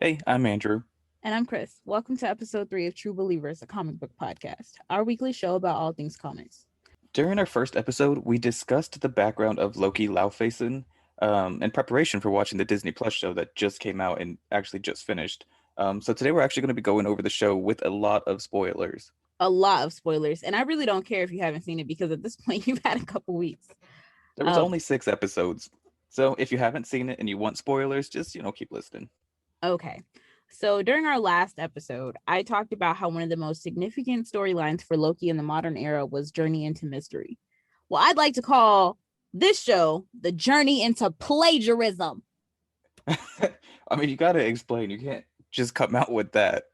Hey, I'm Andrew. And I'm Chris. Welcome to episode 3 of True Believers, a comic book podcast, our weekly show about all things comics. During our first episode, we discussed the background of Loki Laufeyson in preparation for watching the Disney Plus show that just came out and actually just finished. So today we're actually going to be going over the show with a lot of spoilers. A lot of spoilers, and I really don't care if you haven't seen it because at this point you've had a couple weeks. There was Um, only 6 episodes, so if you haven't seen it and you want spoilers, just keep listening. okay. So during our last episode, I talked about how one of the most significant storylines for Loki in the modern era was Journey into Mystery. Well, I'd like to call this show the Journey into Plagiarism. I mean, you got to explain. You can't just come out with that.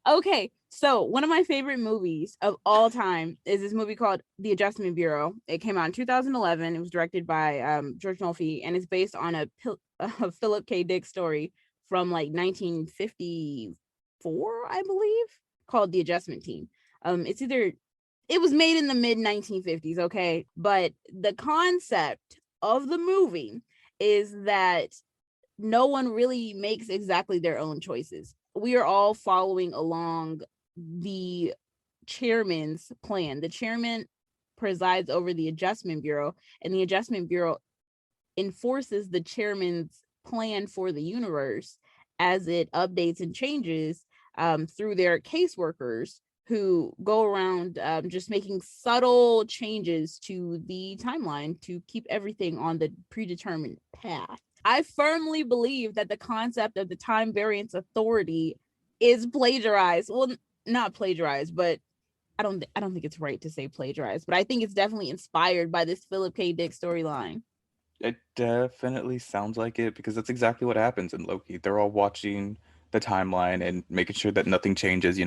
Okay, so one of my favorite movies of all time is this movie called The Adjustment Bureau. It came out in 2011. It was directed by George Nolfi, and it's based on a Philip K. Dick story from like 1954, I believe, called The Adjustment Team. It was made in the mid 1950s, okay, but the concept of the movie is that no one really makes exactly their own choices. We are all following along the chairman's plan. The chairman presides over the Adjustment Bureau, and the Adjustment Bureau enforces the chairman's plan for the universe as it updates and changes through their caseworkers who go around just making subtle changes to the timeline to keep everything on the predetermined path. I firmly believe that the concept of the time variance authority is plagiarized. Well, not plagiarized, but I don't think it's right to say plagiarized, but I think it's definitely inspired by this Philip K. Dick storyline. It definitely sounds like it because that's exactly what happens in Loki. They're all watching the timeline and making sure that nothing changes.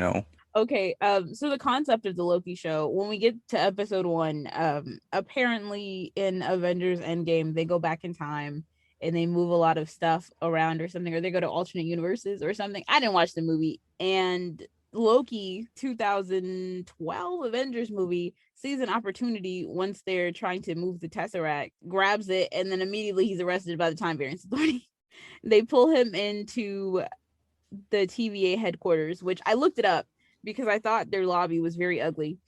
Okay, so the concept of the Loki show, when we get to episode 1, apparently in Avengers Endgame, they go back in time and they move a lot of stuff around or something, or they go to alternate universes or something. I didn't watch the movie, and Loki 2012 Avengers movie sees an opportunity once they're trying to move the Tesseract, grabs it, and then immediately he's arrested by the Time Variance Authority. They pull him into the TVA headquarters, which I looked it up because I thought their lobby was very ugly.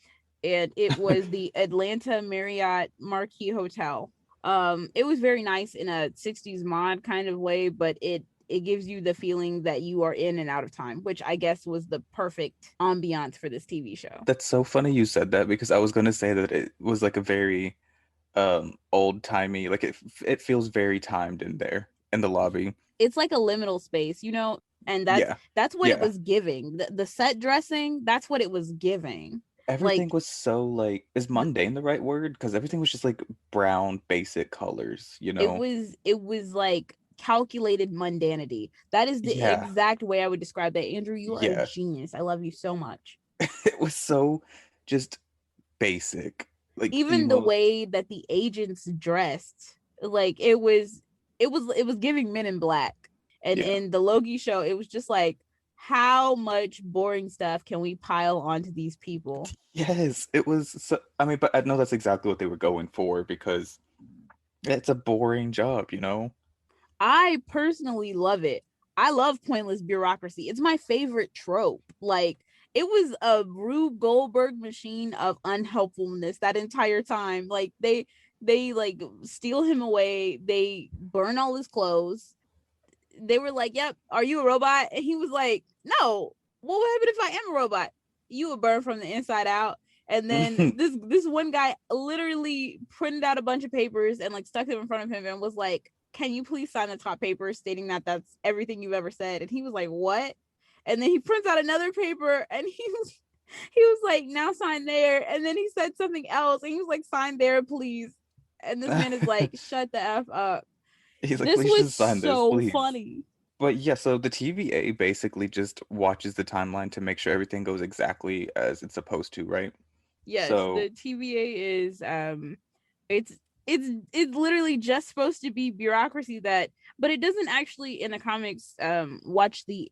And it was the Atlanta Marriott Marquis Hotel. It was very nice in a 60s mod kind of way, but it gives you the feeling that you are in and out of time, which I guess was the perfect ambiance for this TV show. That's so funny you said that because I was going to say that it was like a very old-timey, like it feels very timed in there in the lobby. It's like a liminal space, you know, and Yeah. that's what it Yeah. was giving. The set dressing, that's what it was giving. Everything Like was so like is the, mundane the right word? Because everything was just like brown basic colors, you it know? was it was like calculated mundanity. That is the Yeah. exact way I would describe that. Andrew, you are a Yeah. genius. I love you so much. It was so just basic. Like the Even the most way that the agents dressed, like it was giving Men in Black. And yeah. in the Loki show, it was just like, how much boring stuff can we pile onto these people? Yes, it was so I mean, but I know that's exactly what they were going for because it's a boring job. I personally love it. I love pointless bureaucracy. It's my favorite trope. Like, it was a Rube Goldberg machine of unhelpfulness that entire time. Like they like steal him away. They burn all his clothes. They were like, "Yep, are you a robot?" And he was like, "No. What would happen if I am a robot? You would burn from the inside out." And then this one guy literally printed out a bunch of papers and like stuck them in front of him and was like, "Can you please sign the top paper stating that that's everything you've ever said?" And he was like, "What?" And then he prints out another paper and he was like, "Now sign there." And then he said something else and he was like, "Sign there, please." And this man is like, "Shut the F up." He's like, This please was just sign this, so please. funny. But yeah, so the TVA basically just watches the timeline to make sure everything goes exactly as it's supposed to, right? Yes, So the TVA is it's it's literally just supposed to be bureaucracy that, but it doesn't actually in the comics watch the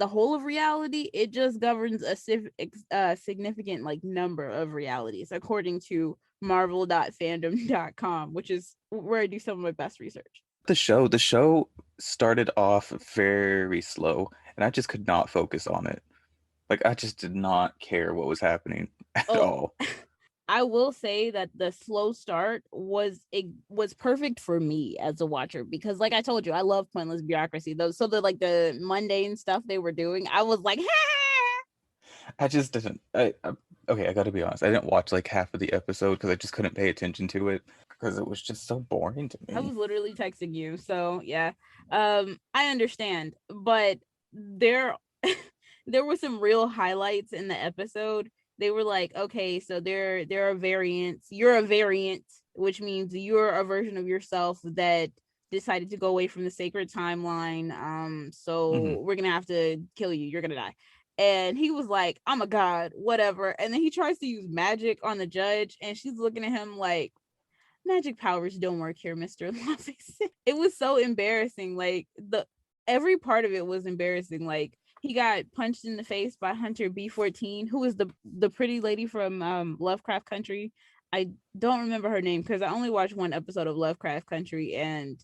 whole of reality. It just governs a significant like number of realities according to marvel.fandom.com, which is where I do some of my best research. the show started off very slow, and I just could not focus on it. Like I just did not care what was happening at Oh, all. I will say that the slow start was perfect for me as a watcher because, like I told you, I love pointless bureaucracy. Those so the like the mundane stuff they were doing, I was like, I just didn't. Okay, I got to be honest. I didn't watch like half of the episode because I just couldn't pay attention to it because it was just so boring to I me. was literally texting you. So yeah, I understand, but there, there were some real highlights in the episode. They were like, okay, so there are variants. You're a variant, which means you're a version of yourself that decided to go away from the sacred timeline. Hmm. So we're gonna have to kill you. You're gonna die. And he was like, I'm a god, whatever. And then he tries to use magic on the judge, and she's looking at him like, magic powers don't work here, Mr. Laufeyson. It was so embarrassing. Like the every part of it was embarrassing. Like he got punched in the face by Hunter B14, who was the pretty lady from Lovecraft Country. I don't remember her name because I only watched one episode of Lovecraft Country, and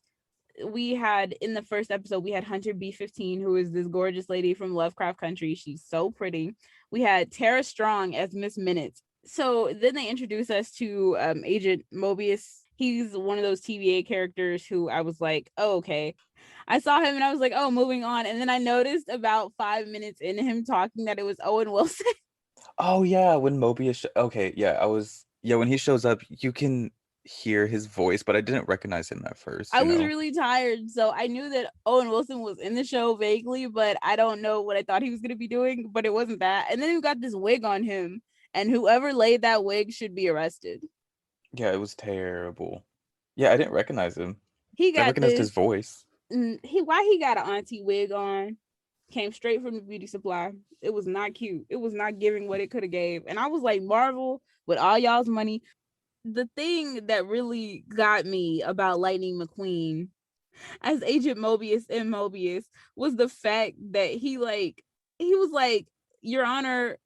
we had in the first episode we had Hunter B15, who is this gorgeous lady from Lovecraft Country. She's so pretty. We had Tara Strong as Miss Minutes. So then they introduce us to Agent Mobius. He's one of those TVA characters who I was like, oh, okay. I saw him and I was like, oh, moving on. And then I noticed about 5 minutes into him talking that it was Owen Wilson. Oh yeah, when okay, yeah, when he shows up, you can hear his voice, but I didn't recognize him at first, I you was know. really tired, so I knew that Owen Wilson was in the show vaguely, but I don't know what I thought he was going to be doing, but it wasn't that. And then he got this wig on him, and whoever laid that wig should be arrested. Yeah, it was terrible. Yeah, I didn't recognize him. He I got recognized his this voice. he got an auntie wig on, came straight from the beauty supply. It was not cute. It was not giving what it could have gave. And I was like, Marvel, with all y'all's money, the thing that really got me about Lightning McQueen as Agent Mobius in Mobius was the fact that he was like, Your Honor,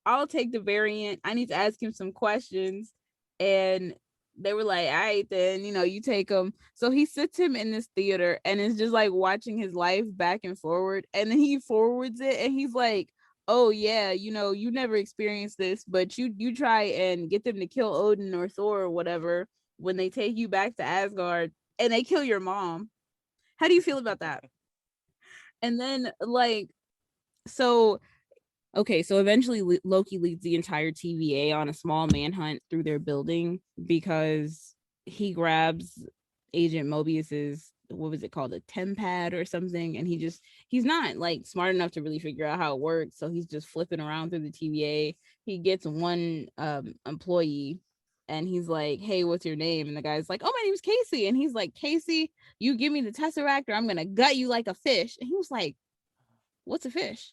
I'll take the variant. I need to ask him some questions. And they were like, all right, then, you take him. So he sits him in this theater and is just like watching his life back and forward. And then he forwards it and he's like, oh yeah, you never experienced this, but you try and get them to kill Odin or Thor or whatever when they take you back to Asgard and they kill your mom. How do you feel about that? And then so okay, so eventually Loki leads the entire TVA on a small manhunt through their building because he grabs Agent Mobius's, what was it called, a tempad or something, and he's not like smart enough to really figure out how it works, so he's just flipping around through the TVA. He gets one employee and he's like, hey, what's your name? And the guy's like, oh, my name's Casey. And he's like, Casey, you give me the Tesseract or I'm gonna gut you like a fish. And he was like, what's a fish?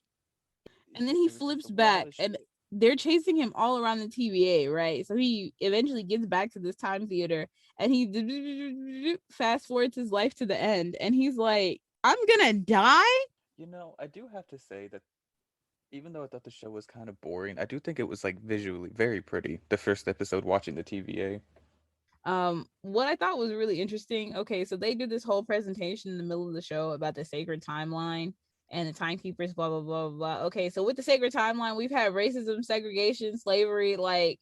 And then he It was just flips the back wildest and shit. they're chasing him all around the TVA, right? So he eventually gets back to this time theater and he fast forwards his life to the end and he's like, I'm gonna die. I do have to say that even though I thought the show was kind of boring, I do think it was like visually very pretty. The first episode watching the TVA. What I thought was really interesting, okay, so they did this whole presentation in the middle of the show about the sacred timeline and the timekeepers, blah blah blah blah. Okay, so with the sacred timeline, we've had racism, segregation, slavery, like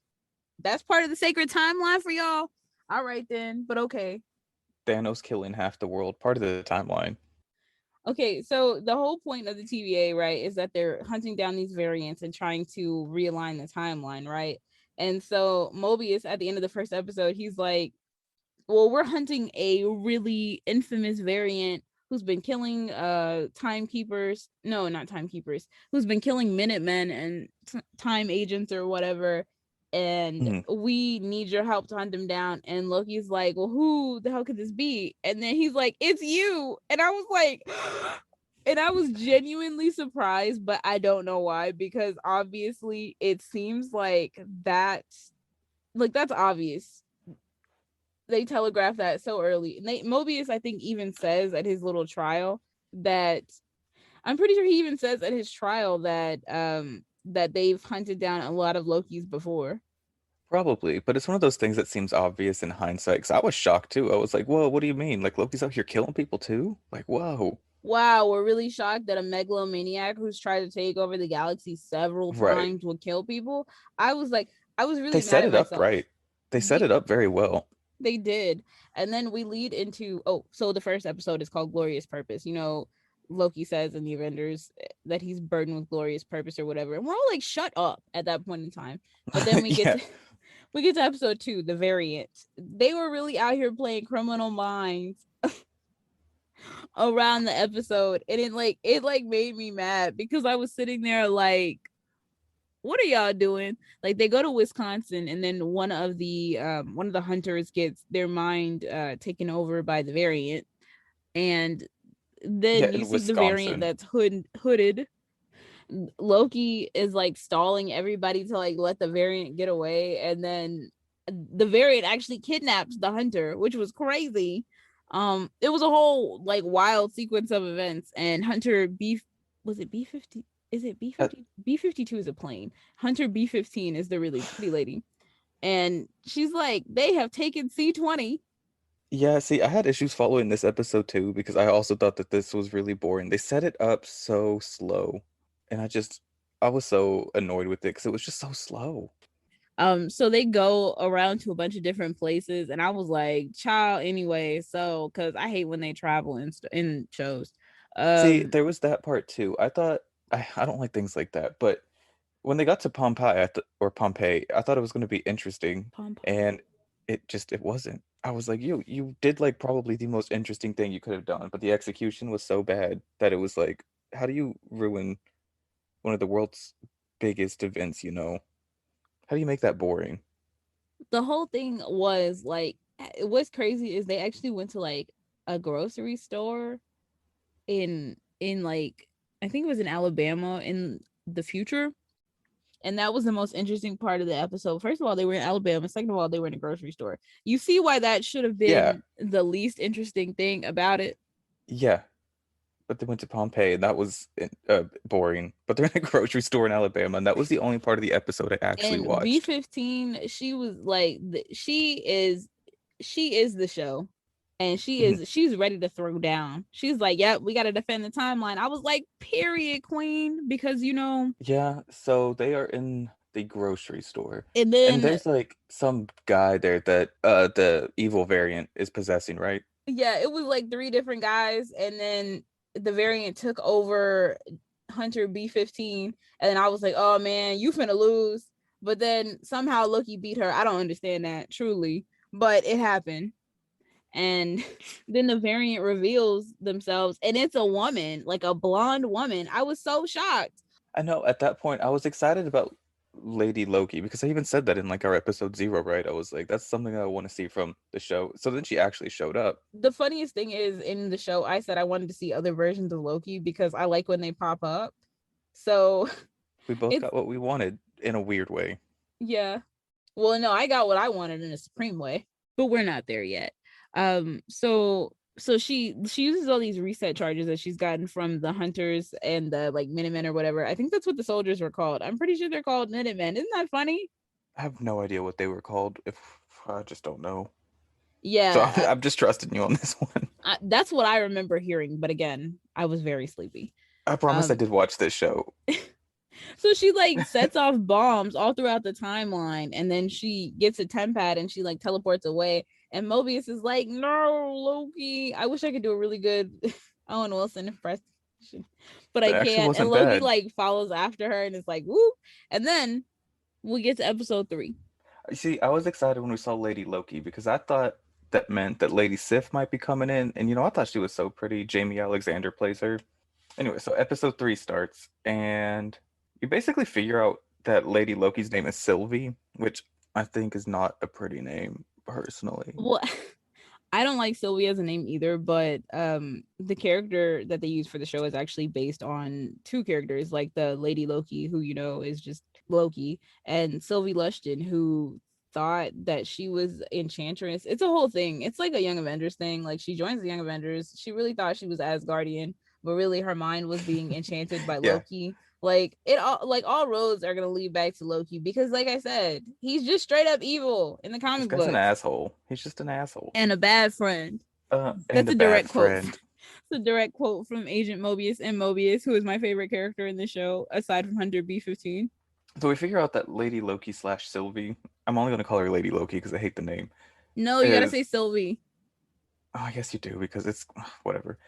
that's part of the sacred timeline for y'all. All right then, but okay. Thanos killing half the world, part of the timeline. Okay, so the whole point of the TVA, right, is that they're hunting down these variants and trying to realign the timeline, right? And so Mobius at the end of the first episode, he's like, well, we're hunting a really infamous variant who's been killing timekeepers, no, not timekeepers, who's been killing Minutemen and time agents or whatever, and Mhm. we need your help to hunt him down. And Loki's like, well, who the hell could this be? And then he's like, it's you. And I was like, and I was genuinely surprised, but I don't know why, because obviously it seems like that's obvious. They telegraph that so early. And Mobius, I think, even says at his little trial that I'm pretty sure he even says at his trial that that they've hunted down a lot of Lokis before. Probably, but it's one of those things that seems obvious in hindsight. Because I was shocked too. I was like, "Whoa, what do you mean? Like Loki's out here killing people too? Like, whoa!" Wow, we're really shocked that a megalomaniac who's tried to take over the galaxy several Right? times would kill people. I was like, I was They really mad set at it up myself. right. They set it up very well. They did. And then we lead into, so the first episode is called Glorious Purpose. Loki says in the Avengers that he's burdened with glorious purpose or whatever. And we're all like, shut up at that point in time. But then we get Yeah, to we get to episode 2, the variant. They were really out here playing Criminal Minds around the episode. And it made me mad because I was sitting there like, what are y'all doing? Like, they go to Wisconsin, and then one of the hunters gets their mind taken over by the variant, and yeah, then you in see the variant Wisconsin. that's hooded. Loki is like stalling everybody to like let the variant get away, and then the variant actually kidnaps the hunter, which was crazy. It was a whole like wild sequence of events, and Hunter B, was it B-50? Is it Uh, B-50? B-52 is a plane. Hunter B-15 is the really pretty lady. And she's like, they have taken C-20. yeah, see, I had issues following this episode too because I also thought that this was really boring. They set it up so slow, and I was so annoyed with it because it was just so slow. So they go around to a bunch of different places, and I was like, child, anyway. So, because I hate when they travel in shows. See, Um, there was that part too. I don't like things like that, but when they got to Pompeii, I thought it was going to be interesting, Pom pom. and it wasn't. I was like, you did like probably the most interesting thing you could have done, but the execution was so bad that it was like, how do you ruin one of the world's biggest events, you know? How do you make that boring? The whole thing was like, what's crazy is they actually went to like a grocery store in like, I think it was in Alabama in the future. And that was the most interesting part of the episode. First of all, they were in Alabama. Second of all, they were in a grocery store. You see why that should have Yeah, been the least interesting thing about it. yeah. But they went to Pompeii, and that was boring. But they're in a grocery store in Alabama, and that was the only part of the episode I actually And watched. B-15, she was like, she is the show, and Mhm. she's ready to throw down. She's like, yep, we got to defend the timeline. I was like, period, queen, because Yeah, so they are in the grocery store, and and then there's like some guy there that the evil variant is possessing, right? yeah, it was like 3 different guys, and then the variant took over Hunter B-15, and then I was like, oh man, you finna lose. But then somehow Loki beat her. I don't understand that truly, but it happened. And then the variant reveals themselves, and it's a woman, like a blonde woman. I was so shocked. I know at that point I was excited about Lady Loki because I even said that in like our episode 0, right? I was like, that's something I want to see from the show. So then she actually showed up. The funniest thing is, in the show, I said I wanted to see other versions of Loki because I like when they pop up. So We both it's, got what we wanted in a weird way. yeah. Well, no, I got what I wanted in a supreme way, but we're not there yet. So she uses all these reset charges that she's gotten from the hunters and the like Minutemen or whatever. I think that's what the soldiers were called. I'm pretty sure they're called Minutemen. Isn't that funny? I have no idea what they were called. If I just don't know. So Yeah, I'm just trusting you on this one. that's what I remember hearing. But again, I was very sleepy. I promise I Um, did watch this show. so she like sets off bombs all throughout the timeline, and then she gets a tempad and she like teleports away. And Mobius is like, "No, Loki." I wish I could do a really good Owen Wilson impression, but I That actually can't. And wasn't Loki bad. like follows after her and is like, "Whoop!" And then we get to episode 3. You see, I was excited when we saw Lady Loki because I thought that meant that Lady Sif might be coming in. And I thought she was so pretty. Jamie Alexander plays her. Anyway, so episode 3 starts, and you basically figure out that Lady Loki's name is Sylvie, which I think is not a pretty name, personally. Well, I don't like Sylvie as a name either, but the character that they use for the show is actually based on 2 characters, like the Lady Loki, who is just Loki, and Sylvie Lushton, who thought that she was Enchantress. It's a whole thing. It's like a Young Avengers thing. Like, she joins the Young Avengers. She really thought she was Asgardian, but really her mind was being enchanted by Yeah. Loki. Like all roads are gonna lead back to Loki because, like I said, he's just straight up evil in the This comic guy's an books asshole. He's just an asshole. and a bad friend. And That's a a bad direct quote. friend. It's a direct quote from Agent Mobius and Mobius, who is my favorite character in the show, aside from Hunter B-15. So we figure out that Lady Loki slash Sylvie, I'm only gonna call her Lady Loki because I hate the name, No, you gotta is say Sylvie. oh, I guess you do because it's whatever.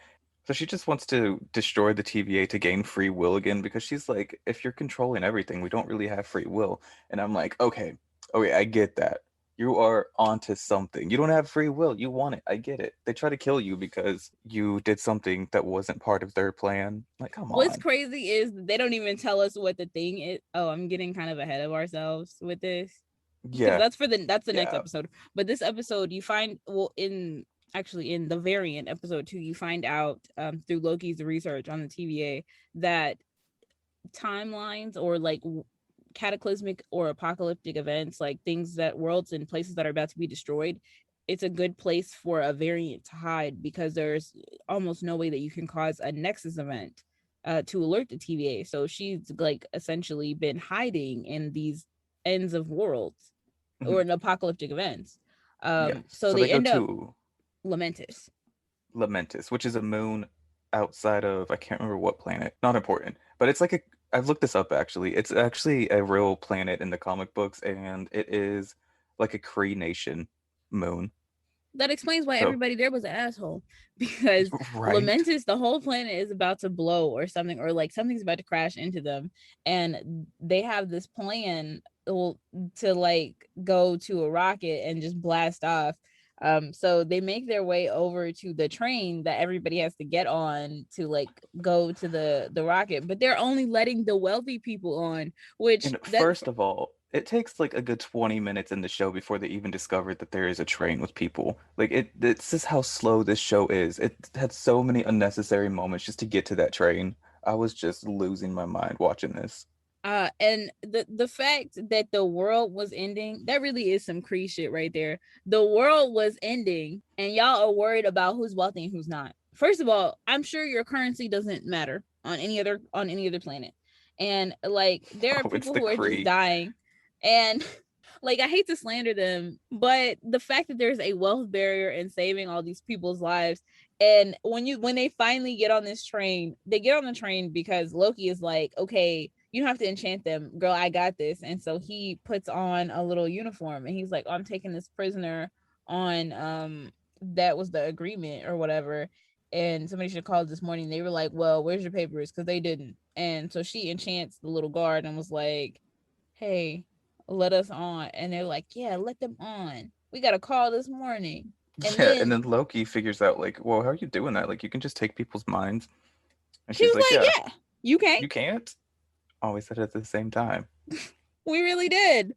So she just wants to destroy the TVA to gain free will again because she's like, if you're controlling everything, we don't really have free will. And I'm like, okay, okay, I get that. You are onto something. You don't have free will. You want it. I get it. They try to kill you because you did something that wasn't part of their plan. Like, come What's on. crazy is they don't even tell us what the thing is. Oh, I'm getting kind of ahead of ourselves with this because Yeah, that's the next yeah. episode. But this episode, you find in the variant episode 2, you find out through Loki's research on the TVA that timelines or like cataclysmic or apocalyptic events, like things that worlds and places that are about to be destroyed, it's a good place for a variant to hide because there's almost no way that you can cause a nexus event to alert the TVA. So she's like essentially been hiding in these ends of worlds or Mhm. in apocalyptic events. Yes. So So they they go end up to Lamentis. Lamentis, which is a moon outside of I can't remember what planet. Not important, but it's like a I've looked this up actually. It's actually a real planet in the comic books, and it is like a Kree nation moon. That explains why So everybody there was an asshole because right, Lamentis, the whole planet is about to blow or something, or like something's about to crash into them, and they have this plan to like go to a rocket and just blast off. So they make their way over to the train that everybody has to get on to like go to the rocket, but they're only letting the wealthy people on, which and that first of all, it takes like a good 20 minutes in the show before they even discovered that there is a train with people. Like it's just how slow this show is. It had so many unnecessary moments just to get to that train. I was just losing my mind watching this. And the fact that the world was ending, that really is some Cree shit right there. The world was ending and y'all are worried about who's wealthy and who's not. First of all, I'm sure your currency doesn't matter on any other planet. And like there are Oh, it's people the who are just Kree. dying, and like I hate to slander them, but the fact that there's a wealth barrier in saving all these people's lives, and when they finally get on this train, they get on the train because Loki is like, okay, you don't have to enchant them, girl, I got this. And so he puts on a little uniform and he's like, oh, I'm taking this prisoner on that was the agreement or whatever. And somebody should have called this morning. They were like, well, where's your papers? Because they didn't. And so she enchants the little guard and was like, hey, let us on. And they're like, yeah, let them on. We got a call this morning. And Yeah, and then then Loki figures out like, well, how are you doing that? Like, you can just take people's minds. And she she's was like, like, yeah, yeah, you can't. you can't. Always said it at the same time. We really did.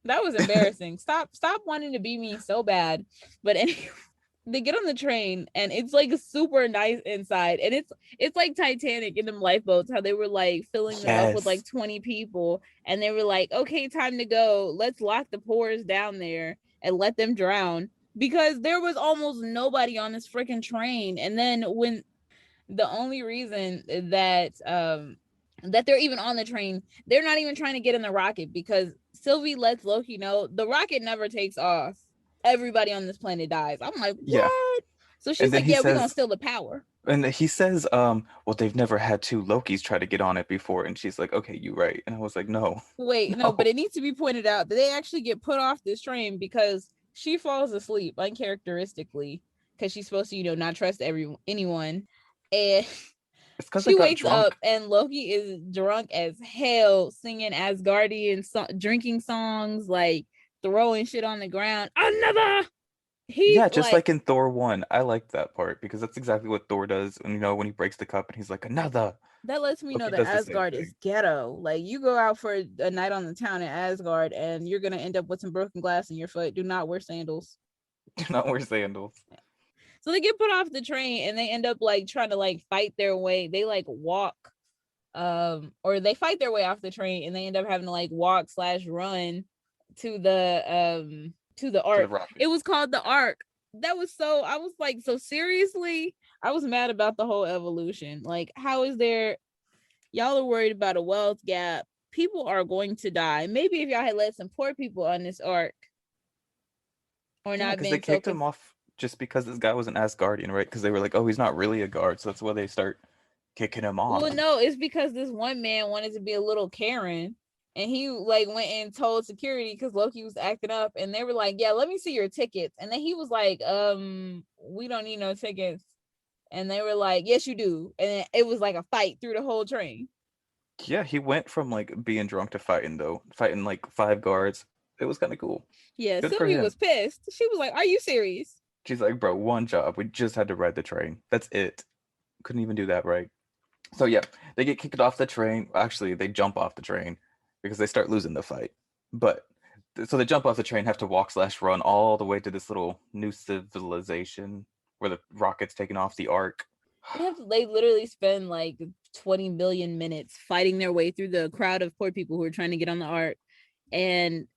That was embarrassing. Stop wanting to be me so bad. But anyway, they get on the train and it's like super nice inside. And it's like Titanic in them lifeboats, how they were like filling them up with Yes. like 20 people. And they were like, okay, time to go. Let's lock the poors down there and let them drown. Because there was almost nobody on this freaking train. And then when the only reason that they're even on the train, they're not even trying to get in the rocket because Sylvie lets Loki know the rocket never takes off. Everybody on this planet dies. I'm like, Yeah. what? So And she's then like, he yeah, we're gonna says, steal the power. well, they've never had two Lokis try to get on it before. And she's like, okay, you right. And I was like, no, Wait, no, but no. it needs to be pointed out that they actually get put off this train because she falls asleep uncharacteristically because she's supposed to, not trust anyone. And It's because I she got wakes up drunk. and Loki is drunk as hell, singing Asgardian, drinking songs, like throwing shit on the ground. Another. He Yeah, just like like in Thor 1. I liked that part because that's exactly what Thor does. And when he breaks the cup and he's like, another. that lets me know Loki that does the same Asgard thing. is ghetto. Like you go out for a night on the town in Asgard and you're gonna end up with some broken glass in your foot. Do not wear sandals. Do not wear sandals. So they get put off the train and they end up like trying to like fight their way. They like walk or they fight their way off the train and they end up having to like walk slash run to the To the arc. rocket. It was called the arc. That was so I was like, so seriously, I was mad about the whole evolution. Like, how is there Y'all are worried about a wealth gap. People are going to die. Maybe if y'all had let some poor people on this arc, or Yeah, not because they been so kicked him off just because this guy was an Asgardian, right? Because they were like, oh, he's not really a guard, so that's why they start kicking him off. Well, no, it's because this one man wanted to be a little Karen, and he like went and told security because Loki was acting up, and they were like, "Yeah, let me see your tickets." And then he was like, we don't need no tickets." And they were like, "Yes, you do." And it was like a fight through the whole train. Yeah, he went from like being drunk to fighting though, fighting like five guards. It was kind of cool. Yeah, Good for Sylvie him. was pissed. She was like, "Are you serious?" She's like, bro, one job. We just had to ride the train. That's it. Couldn't even do that right. So yeah, they get kicked off the train. Actually, they jump off the train because they start losing the fight. But so they jump off the train, have to walk slash run all the way to this little new civilization where the rocket's taking off the arc. They literally spend like 20 million minutes fighting their way through the crowd of poor people who are trying to get on the ark, and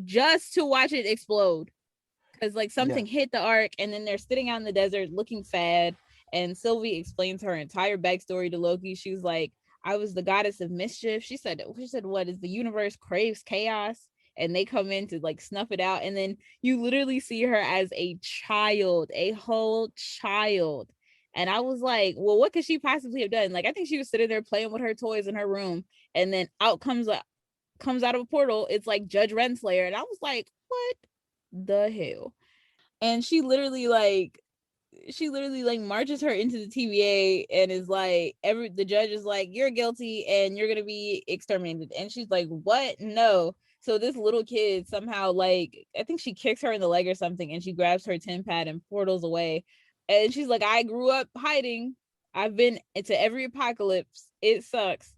just to watch it explode. Because like Yeah, something hit the ark, and then they're sitting out in the desert looking sad. And Sylvie explains her entire backstory to Loki. She was like, "I was the goddess of mischief." She said, "What is the universe craves chaos?" And they come in to like snuff it out. And then you literally see her as a child, a whole child. And I was like, well, what could she possibly have done? Like, I think she was sitting there playing with her toys in her room, and then out comes out of a portal. It's like Judge Renslayer, and I was like, what the hell? And she literally like marches her into the TVA and is like, the judge is like, you're guilty and you're gonna be exterminated. And she's like, what? No. So this little kid somehow, like, I think she kicks her in the leg or something, and she grabs her tin pad and portals away. And she's like, I grew up hiding. I've been into every apocalypse. It sucks.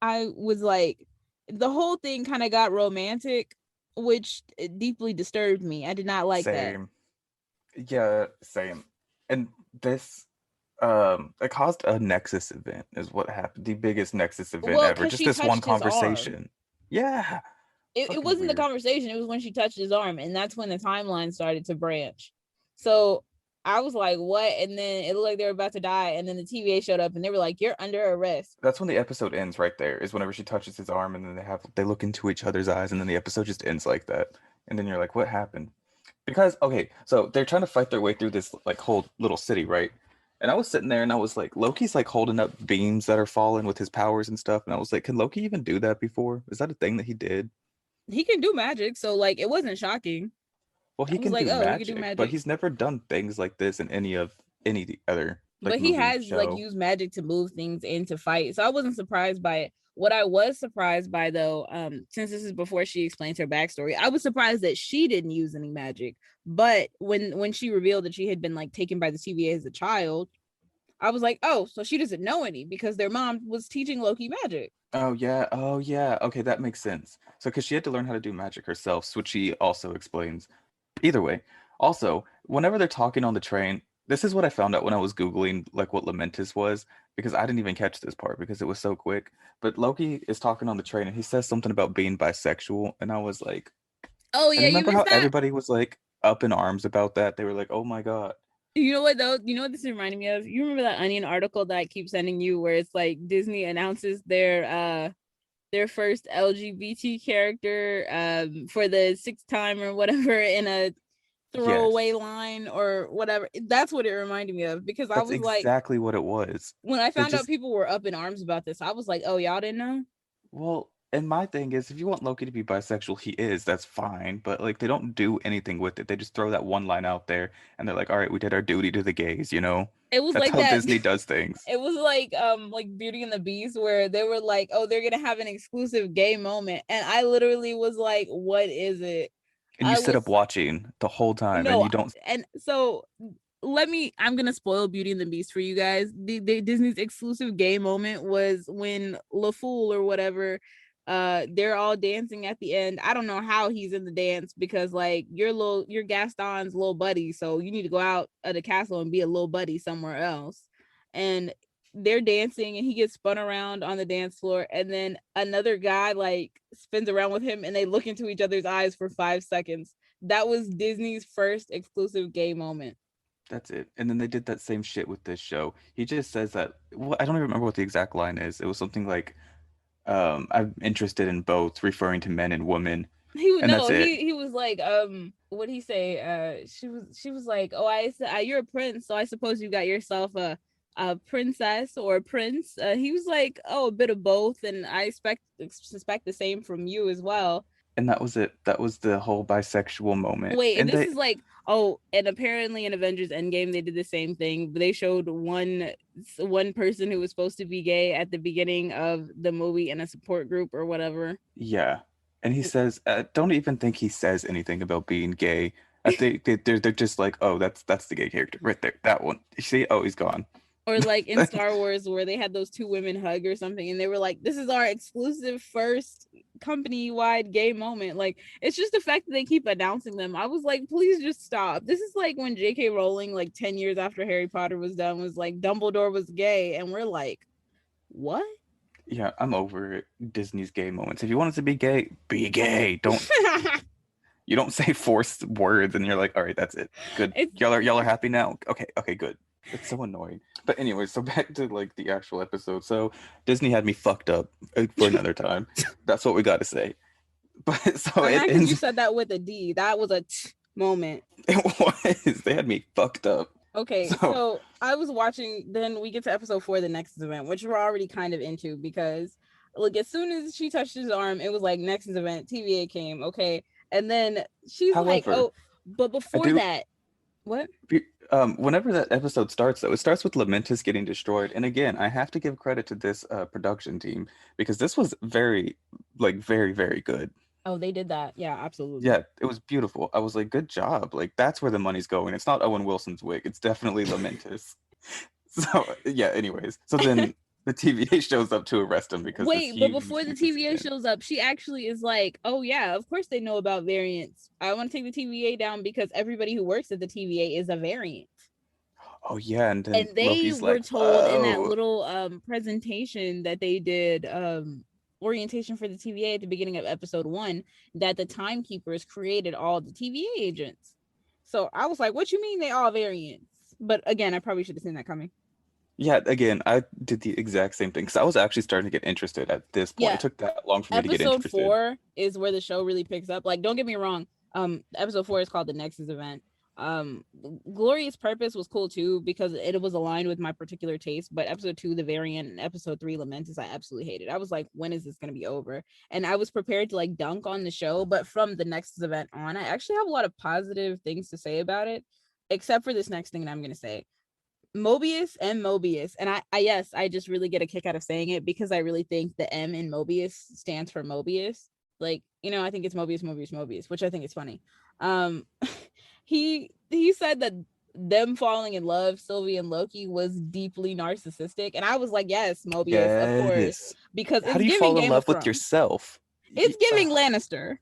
I was like, the whole thing kind of got romantic, which deeply disturbed me. I did not like that. same. Yeah, same. And this it caused a Nexus event is what happened. The biggest Nexus event Well, ever. because Just she this one touched his arm. conversation. Yeah. It Fucking wasn't the weird. conversation. It was when she touched his arm, and that's when the timeline started to branch. So I was like, what? And then it looked like they were about to die. And then the TVA showed up, and they were like, you're under arrest. That's when the episode ends right there, is whenever she touches his arm and then they look into each other's eyes and then the episode just ends like that. And then you're like, what happened? Because okay, so they're trying to fight their way through this like whole little city, right? And I was sitting there and I was like, Loki's like holding up beams that are falling with his powers and stuff. And I was like, can Loki even do that before? Is that a thing that he did? He can do magic. So, like, it wasn't shocking. Well, I he was can like, do oh, he could do magic, but magic. he's never done things like this in any other like But he movie has like show. used magic to move things into fight. So I wasn't surprised by it. What I was surprised by though, since this is before she explains her backstory, I was surprised that she didn't use any magic. But when she revealed that she had been like taken by the TVA as a child, I was like, oh, so she doesn't know any because their mom was teaching Loki magic. Oh yeah, oh yeah. Okay, that makes sense. So because she had to learn how to do magic herself, which she also explains. Either way, also, whenever they're talking on the train, this is what I found out when I was Googling like what Lamentis was, because I didn't even catch this part because it was so quick. But Loki is talking on the train and he says something about being bisexual, and I was like, Oh and yeah, you remember how missed that. everybody was like up in arms about that? They were like, oh my God. You know what though? You know what this reminded me of? You remember that Onion article that I keep sending you, where it's like Disney announces their first LGBT character for the sixth time or whatever in a throwaway Yes. line or whatever. That's what it reminded me of, because I That's was like, exactly what it was. when I They found out just people were up in arms about this, I was like, oh, y'all didn't know? Well, and my thing is, if you want Loki to be bisexual, he is. That's fine. But like, they don't do anything with it. They just throw that one line out there, and they're like, "All right, we did our duty to the gays." You know, It was that's like how that. Disney does things. It was like Beauty and the Beast, where they were like, oh, they're gonna have an exclusive gay moment, and I literally was like, what is it? And you I sit up was watching the whole time, and no, you don't. and so I'm gonna spoil Beauty and the Beast for you guys. The Disney's exclusive gay moment was when LaFool or whatever, they're all dancing at the end. I don't know how he's in the dance, because like you're Gaston's little buddy, so you need to go out of the castle and be a little buddy somewhere else. And they're dancing and he gets spun around on the dance floor, and then another guy like spins around with him and they look into each other's eyes for 5 seconds. That was Disney's first exclusive gay moment. That's it. And then they did that same shit with this show. He just says that. Well, I don't even remember what the exact line is. It was something like, "I'm interested in both," referring to men and women, He would and that's no, it. he was like, what'd he say? She was like, oh, you're a prince, so I suppose you got yourself a princess or a prince. He was like, oh, a bit of both, and I suspect the same from you as well. And that was it. That was the whole bisexual moment. Wait, and And this they, is like, oh, and apparently in Avengers Endgame they did the same thing. They showed one person who was supposed to be gay at the beginning of the movie in a support group or whatever. yeah. And he says, don't even think he says anything about being gay. I think they're just like, oh, that's the gay character right there. That one. You see? Oh, he's gone. Or like in Star Wars where they had those two women hug or something, and they were like, this is our exclusive first company-wide gay moment. Like, it's just the fact that they keep announcing them. I was like, please just stop. This is like when J.K. Rowling, like 10 years after Harry Potter was done, was like, Dumbledore was gay, and we're like, what? Yeah, I'm over Disney's gay moments. If you want it to be gay, be gay. Don't you don't say forced words and you're like, all right, that's it. Good. It's Y'all are happy now? Okay, good. It's so annoying. But anyway, so back to like the actual episode. So Disney had me fucked up for another time. That's what we got to say. But so I'm it not because you ends. said that with a D. That was a moment. It was. They had me fucked up. Okay, So so I was watching, then we get to episode 4, the next event, which we're already kind of into because like as soon as she touched his arm, it was like next event, TVA came, okay. And then she's like, however, oh, but I before do that, what? whenever that episode starts though, it starts with Lamentus getting destroyed. And again, I have to give credit to this production team because this was very, very good. Oh, they did that. Yeah, absolutely. Yeah, it was beautiful. I was like, good job. Like that's where the money's going. It's not Owen Wilson's wig. It's definitely Lamentus. So yeah, anyways. So then the TVA shows up to arrest him because this Wait, but huge before the TVA incident. shows up, she actually is like, oh yeah, of course they know about variants. I want to take the TVA down because everybody who works at the TVA is a variant. Oh yeah, and And then they Loki's were like, told in that whoa. little presentation that they did, orientation for the TVA at the beginning of episode 1, that the timekeepers created all the TVA agents. So I was like, what you mean they all variants? But again, I probably should have seen that coming. Yeah, again, I did the exact same thing because I was actually starting to get interested at this point. It Yeah, took that long for me to get episode interested. 4 is where the show really picks up. Like, don't get me wrong, episode 4 is called the Nexus event. um Glorious Purpose was cool too because it was aligned with my particular taste, but episode 2, the variant, and episode 3, Lamentus, I absolutely hated. I was like, when is this going to be over? And I was prepared to like dunk on the show, but from the Nexus event on, I actually have a lot of positive things to say about it, except for this next thing that I'm going to say. Mobius, and I yes, I just really get a kick out of saying it because I really think the M in Mobius stands for Mobius. Like, I think it's Mobius, which I think is funny. um he said that them falling in love, Sylvie and Loki, was deeply narcissistic, and I was like, yes, Mobius, of course, Yes. because How it's do you giving fall in Game of love with Thrones. yourself? It's giving Lannister.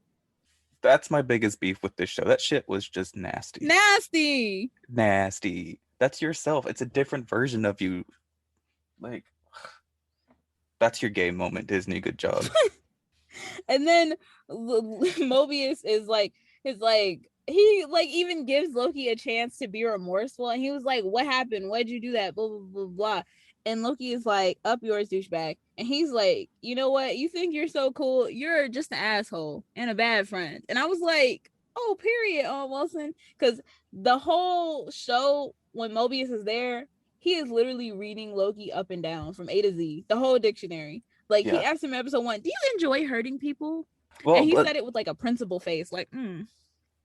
That's my biggest beef with this show. That shit was just nasty. Nasty. Nasty. That's yourself. It's a different version of you. Like, that's your gay moment, Disney. Good job. And then Mobius is like, he like even gives Loki a chance to be remorseful, and he was like, what happened, why'd you do that, blah blah blah blah. And Loki is like, up yours, douchebag. And he's like, you know what, you think you're so cool, you're just an asshole and a bad friend. And I was like, oh, period, on Wilson. Because the whole show, when Mobius is there, he is literally reading Loki up and down from A to Z, the whole dictionary. Like, he Yeah. asked him in episode 1, do you enjoy hurting people? Well, And he but said it with like a principal face, like,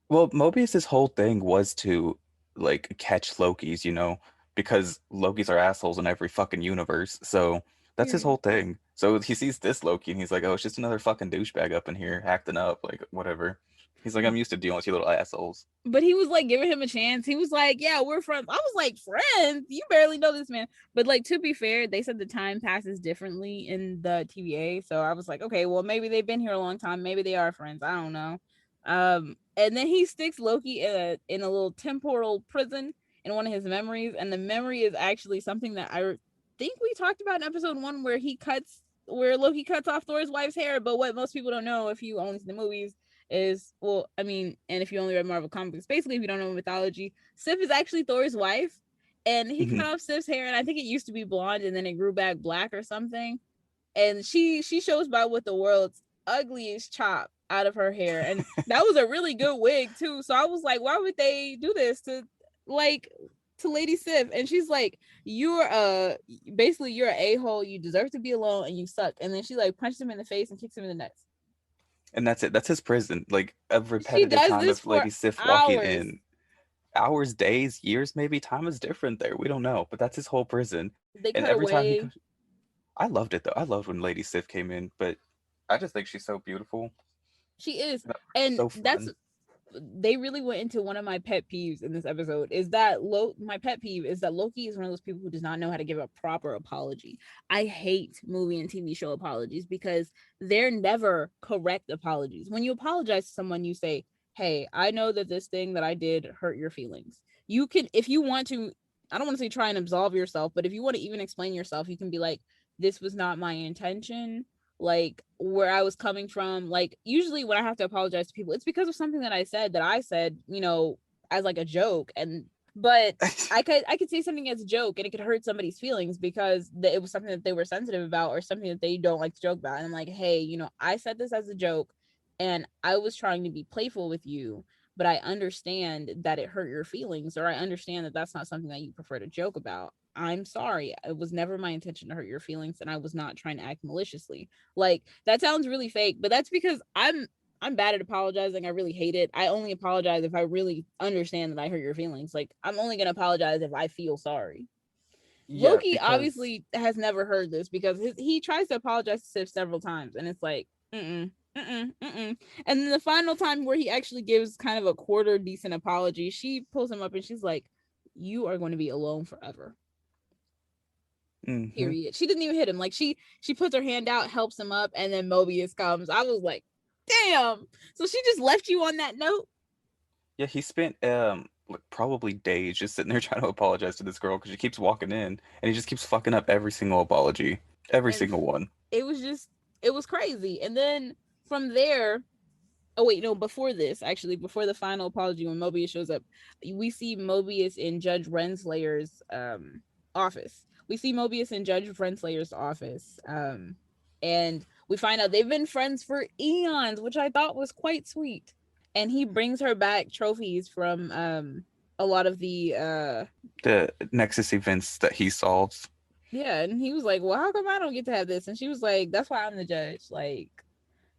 well, Mobius's whole thing was to like catch Lokis, because Lokis are assholes in every fucking universe. So that's his period. whole thing. So he sees this Loki and he's like, "Oh, it's just another fucking douchebag up in here acting up, like whatever." He's like, "I'm used to dealing with you little assholes." But he was like giving him a chance. He was like, yeah, we're friends. I was like, friends? You barely know this man. But like, to be fair, they said the time passes differently in the TVA. So I was like, okay, well, maybe they've been here a long time. Maybe they are friends. I don't know. And then he sticks Loki in a little temporal prison in one of his memories. And the memory is actually something that I think we talked about in episode 1, where Loki cuts off Thor's wife's hair. But what most people don't know, if you only see the movies, is, well, I mean, and if you only read Marvel comics, basically, if you don't know mythology, Sif is actually Thor's wife, and he Hmm. cut off Sif's hair, and I think it used to be blonde, and then it grew back black or something. And she shows by with the world's ugliest chop out of her hair, and that was a really good wig too. So I was like, why would they do this like to Lady Sif? And she's like, you're basically you're an a-hole, you deserve to be alone, and you suck. And then she like punches him in the face and kicks him in the nuts. And that's it. That's his prison. Like a She repetitive does time this of for Lady Sif walking hours. in. Hours, days, years, maybe. Time is different there. We don't know. But that's his whole prison. They And cut every time he away. goes, I loved it though. I loved when Lady Sif came in, but I just think she's so beautiful. She is. That part's And so that's, fun. they really went into one of my pet peeves in this episode. My pet peeve is that Loki is one of those people who does not know how to give a proper apology. I hate movie and TV show apologies because they're never correct apologies. When you apologize to someone, you say, hey, I know that this thing that I did hurt your feelings. You can, if you want to, I don't want to say try and absolve yourself, but if you want to even explain yourself, you can be like, this was not my intention, like where I was coming from. Like usually when I have to apologize to people, it's because of something that I said, as like a joke. And but I could say something as a joke and it could hurt somebody's feelings because it was something that they were sensitive about or something that they don't like to joke about. And I'm like, hey, I said this as a joke and I was trying to be playful with you, but I understand that it hurt your feelings, or I understand that that's not something that you prefer to joke about. I'm sorry. It was never my intention to hurt your feelings, and I was not trying to act maliciously. Like that sounds really fake, but that's because I'm bad at apologizing. I really hate it. I only apologize if I really understand that I hurt your feelings. Like I'm only gonna apologize if I feel sorry. Yeah, Loki because obviously has never heard this because he tries to apologize to Sif several times, and it's like, mm-mm. And then the final time where he actually gives kind of a quarter decent apology, she pulls him up and she's like, "You are going to be alone forever." hmm Period. She didn't even hit him. Like she puts her hand out, helps him up, and then Mobius comes. I was like, damn. So she just left you on that note. yeah, he spent like probably days just sitting there trying to apologize to this girl because she keeps walking in and he just keeps fucking up every single apology. Every And single one. it was just, it was crazy. And then from there, oh wait, no, before this, actually, before the final apology, when Mobius shows up, we see Mobius in Judge Renslayer's office. We see Mobius in Judge Renslayer's office. And we find out they've been friends for eons, which I thought was quite sweet. And he brings her back trophies from a lot of the The Nexus events that he solves. yeah, and he was like, well, how come I don't get to have this? And she was like, that's why I'm the judge. Like,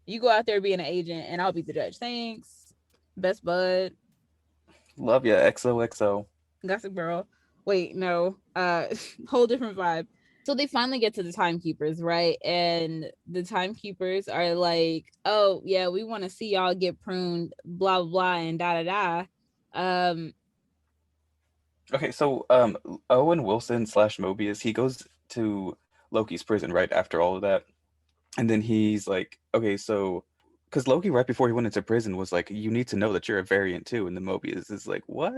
you go out there being an agent and I'll be the judge. Thanks. Best bud. Love ya, XOXO. Gossip Girl. Wait, no. Whole different vibe. So they finally get to the timekeepers, right? And the timekeepers are like, oh yeah, we want to see y'all get pruned, blah blah blah, and da da da. Okay, so Owen Wilson slash Mobius, he goes to Loki's prison right after all of that. And then he's like, okay, so because Loki right before he went into prison was like, you need to know that you're a variant too. And then Mobius is like, what?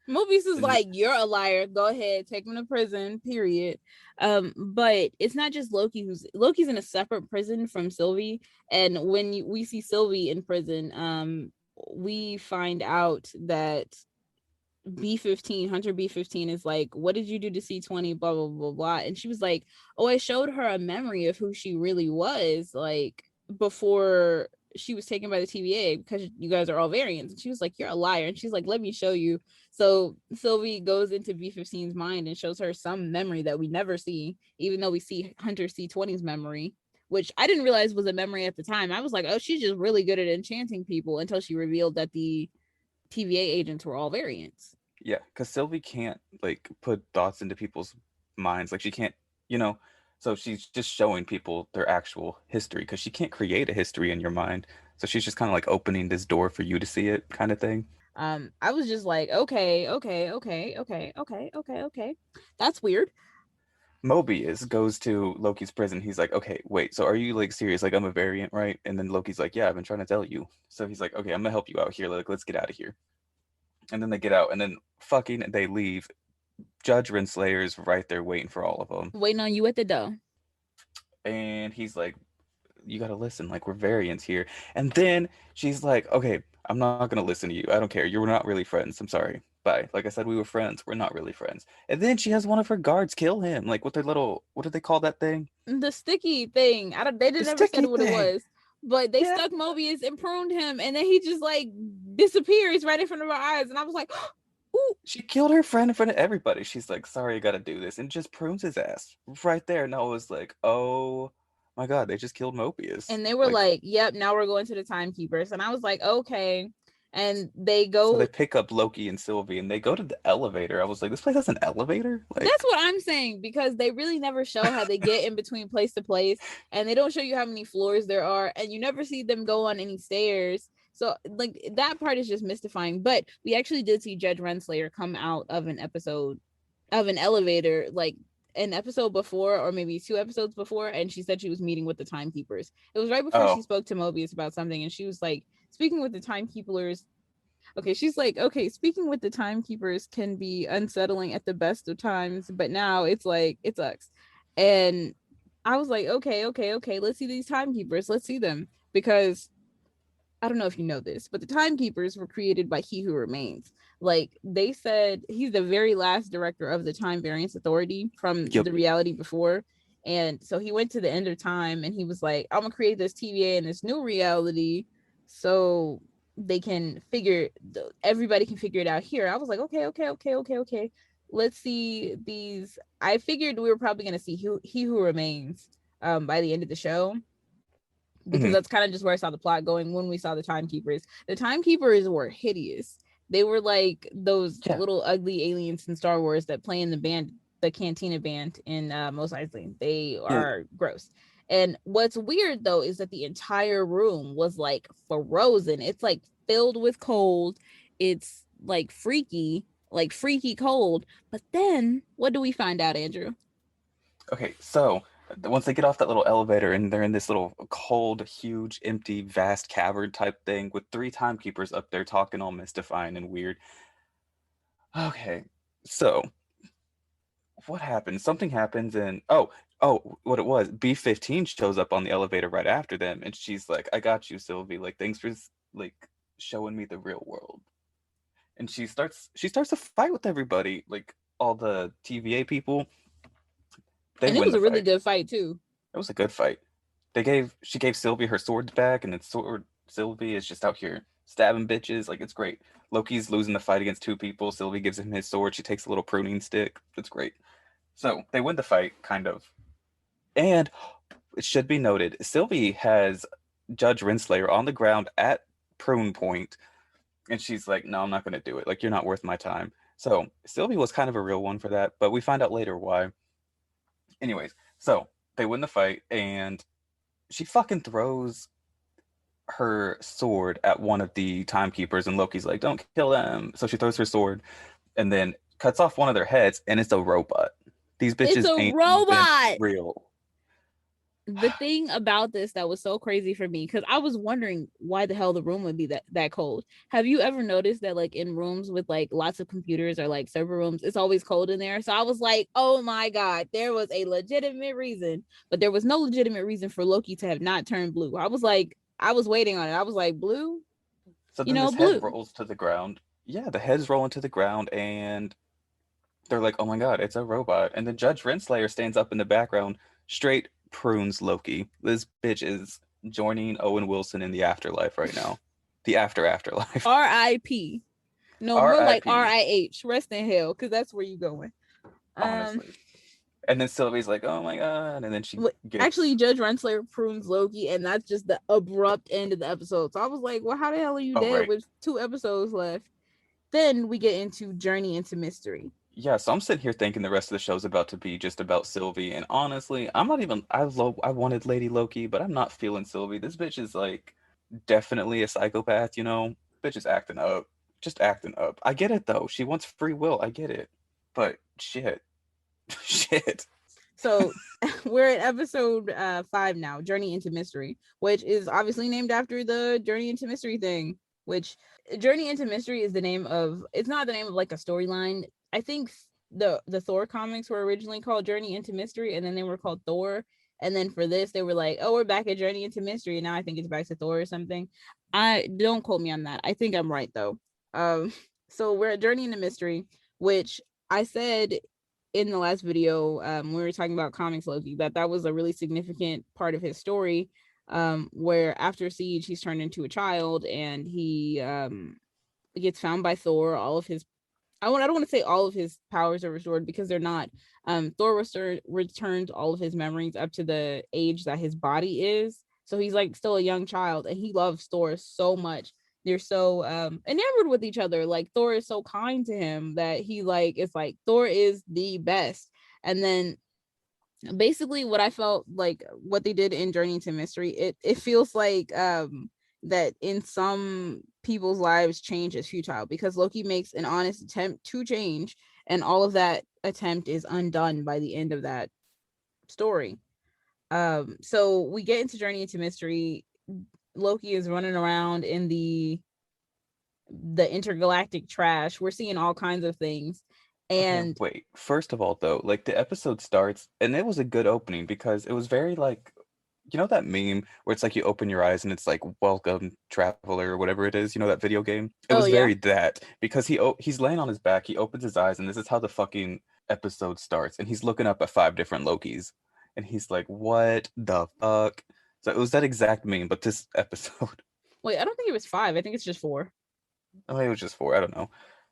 Mobius is And like, you're a liar. Go ahead, take him to prison. Period. But it's not just Loki Loki's in a separate prison from Sylvie. And when we see Sylvie in prison, we find out that B15, Hunter B15 is like, what did you do to C20? Blah blah blah blah. And she was like, oh, I showed her a memory of who she really was, like before she was taken by the TVA, because you guys are all variants. And she was like, you're a liar. And she's like, let me show you. So Sylvie goes into B15's mind and shows her some memory that we never see, even though we see Hunter C20's memory, which I didn't realize was a memory at the time. I was like, oh, she's just really good at enchanting people, until she revealed that the TVA agents were all variants. yeah, because Sylvie can't like put thoughts into people's minds. Like she can't, you know, so she's just showing people their actual history because she can't create a history in your mind. So she's just kind of like opening this door for you to see it kind of thing. I was just like, okay. That's weird. Mobius goes to Loki's prison. He's like, okay, wait, so are you like serious? Like, I'm a variant, right? And then Loki's like, yeah, I've been trying to tell you. So he's like, okay, I'm gonna help you out here. Like, let's get out of here. And then they get out, and then fucking they leave. Judge Renslayer's right there waiting for all of them. Waiting on you at the door. And he's like, you gotta listen. Like, we're variants here. And then she's like, okay, I'm not gonna listen to you. I don't care. You're not really friends. I'm sorry. Bye. Like I said, we were friends. We're not really friends. And then she has one of her guards kill him, like with their little, what do they call that thing? The sticky thing. I don't. They The didn't ever said sticky what it thing. was, but they Yeah. stuck Mobius and pruned him, and then he just like disappears right in front of our eyes, and I was like, ooh. She killed her friend in front of everybody. She's like, sorry, I gotta do this. And just prunes his ass right there. And I was like, oh my God, they just killed Mobius. And they were Like, like, yep, now we're going to the timekeepers, and I was like, okay. And they so they go. pick up Loki and Sylvie and they go to the elevator. I was like, this place has an elevator? That's Like, what I'm saying, because they really never show how they get in between place to place, and they don't show you how many floors there are, and you never see them go on any stairs. So like that part is just mystifying. But we actually did see Judge Renslayer come out of an episode of an elevator, like an episode before, or maybe 2 episodes before, and she said she was meeting with the timekeepers. It was right before she oh, spoke to Mobius about something, and she was like, speaking with the timekeepers. Okay, she's like, okay, speaking with the timekeepers can be unsettling at the best of times, but now it's like it sucks. And I was like, okay, let's see these timekeepers, let's see them, because I don't know if you know this, but the timekeepers were created by He Who Remains. Like they said, he's the very last director of the Time Variance Authority from yep. the reality before. And so he went to the end of time and he was like, I'm gonna create this TVA in this new reality so they can everybody can figure it out here. I was like, okay. Let's see these. I figured we were probably gonna see He Who Remains by the end of the show, because Hmm. that's kind of just where I saw the plot going when we saw the timekeepers. The timekeepers were hideous. They were like those Yeah. little ugly aliens in Star Wars that play in the band, the Cantina band in Mos Eisley. They Yeah. are gross. And what's weird though is that the entire room was like frozen. It's like filled with cold. It's like freaky cold. But then what do we find out, Andrew? Okay, so once they get off that little elevator and they're in this little cold, huge, empty, vast cavern type thing with three timekeepers up there talking all mystifying and weird. Okay, so what happens? Something happens, and what it was, B-15 shows up on the elevator right after them, and she's like, I got you, Sylvie. Like, thanks for like showing me the real world. And she starts to fight with everybody, like all the TVA people. They And it win was the a really fight. good fight too. It was a good fight. She gave Sylvie her sword back, and then sword Sylvie is just out here stabbing bitches. Like, it's great. Loki's losing the fight against two people. Sylvie gives him his sword. She takes a little pruning stick. It's great. So they win the fight, kind of. And it should be noted, Sylvie has Judge Renslayer on the ground at prune point, and she's like, "No, I'm not going to do it. Like, you're not worth my time." So Sylvie was kind of a real one for that, but we find out later why. Anyways, so they win the fight, and she fucking throws her sword at one of the timekeepers, and Loki's like, "Don't kill them." So she throws her sword, and then cuts off one of their heads, and it's a robot. These It's bitches a ain't even robot. real. The thing about this that was so crazy for me, because I was wondering why the hell the room would be that cold. Have you ever noticed that like in rooms with like lots of computers or like server rooms, it's always cold in there? So I was like, oh my God, there was a legitimate reason, but there was no legitimate reason for Loki to have not turned blue. I was like, I was waiting on it. I was like, blue, So then this head blue. rolls to the ground. Yeah, the head's rolling to the ground, and they're like, "Oh my God, it's a robot!" And then Judge Renslayer stands up in the background, straight prunes Loki. This bitch is joining Owen Wilson in the afterlife right now, the afterlife. R.I.P. No, more like R.I.P. R.I.H. Rest in hell, because that's where you going. Um, Honestly. And then Sylvie's like, "Oh my God!" And then she Actually, gets. Judge Renslayer prunes Loki, and that's just the abrupt end of the episode. So I was like, well, how the hell are you Oh dead right. with 2 episodes left? Then we get into Journey into Mystery. Yeah, so I'm sitting here thinking the rest of the show's about to be just about Sylvie, and honestly, I'm not even. I wanted Lady Loki, but I'm not feeling Sylvie. This bitch is like definitely a psychopath. Bitch is acting up, just acting up. I get it though. She wants free will. I get it, but shit, shit. So we're at episode 5 now, Journey into Mystery, which is obviously named after the Journey into Mystery thing. Which Journey into Mystery is the name of. It's not the name of like a storyline. I think the Thor comics were originally called Journey into Mystery, and then they were called Thor. And then for this, they were like, "Oh, we're back at Journey into Mystery." And now I think it's back to Thor or something. I don't quote me on that. I think I'm right though. Um, so we're at Journey into Mystery, which I said in the last video, we were talking about comics Loki, that was a really significant part of his story. Where after Siege, he's turned into a child, and he gets found by Thor. All of his I don't want to say all of his powers are restored because they're not. Thor returned all of his memories up to the age that his body is. So he's like still a young child, and he loves Thor so much. They're so enamored with each other. Like Thor is so kind to him that he like it's like Thor is the best. And then basically what I felt like what they did in Journey to Mystery, it feels like that in some people's lives change is futile because Loki makes an honest attempt to change, and all of that attempt is undone by the end of that story. So we get into Journey into Mystery. Loki is running around in the intergalactic trash. We're seeing all kinds of things. Okay, And wait. First of all, though, like the episode starts, and it was a good opening because it was very like, you know that meme where it's like you open your eyes and it's like "Welcome, Traveler" or whatever it is. You know that video game? It oh was yeah. very that because he's laying on his back, he opens his eyes, and this is how the fucking episode starts, and he's looking up at five different Lokis, and he's like, "What the fuck?" So it was that exact meme, but this episode. Wait, I don't think it was 5. I think it's just 4. Oh, maybe it was just four. I don't know.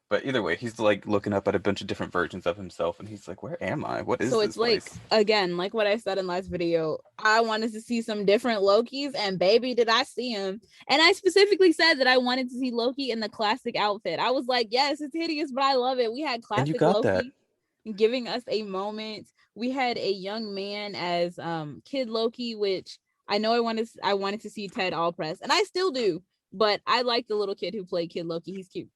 But either way, he's like looking up at a bunch of different versions of himself, and he's like, "Where am I? What is So it's this like place?" again, like what I said in last video, I wanted to see some different Lokis, and baby, did I see him. And I specifically said that I wanted to see Loki in the classic outfit. I was like, yes, it's hideous, but I love it. We had And you classic got that. Loki giving us a moment. We had a young man as Kid Loki, which I wanted to see Ted Allpress, and I still do, but I like the little kid who played Kid Loki. He's cute.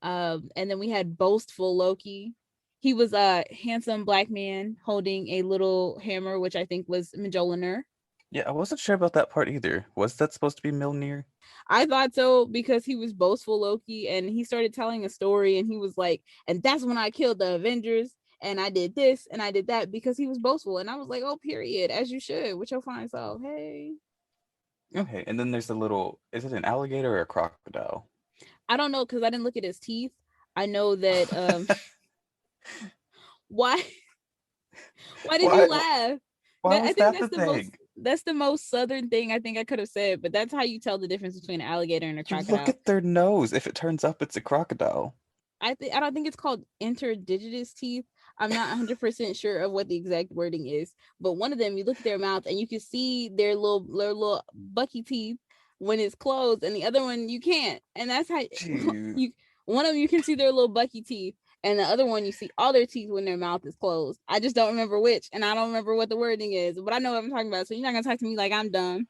And then we had boastful Loki. He was a handsome black man holding a little hammer, which I think was Mjölnir. Yeah, I wasn't sure about that part either. Was that supposed to be Mjolnir? I thought so because he was boastful Loki, and he started telling a story, and he was like, and that's when I killed the Avengers, and I did this and I did that because he was boastful. And I was like, oh, period, as you should, with your fine self. Hey. Okay, and then there's a little. Is it an alligator or a crocodile? I don't know because I didn't look at his teeth. I know that why why did you Why? laugh? Why That I was think that the thing? that's the most southern thing I think I could have said, but that's how you tell the difference between an alligator and a You look crocodile. at their nose. If it turns up, it's a crocodile. I don't think it's called interdigitus teeth. I'm not 100% sure of what the exact wording is, but one of them you look at their mouth and you can see their little bucky teeth when it's closed, and the other one you can't. And that's how Jeez. you one of them you can see their little bucky teeth, and the other one you see all their teeth when their mouth is closed. I just don't remember which, and I don't remember what the wording is, but I know what I'm talking about. So you're not gonna talk to me like I'm dumb.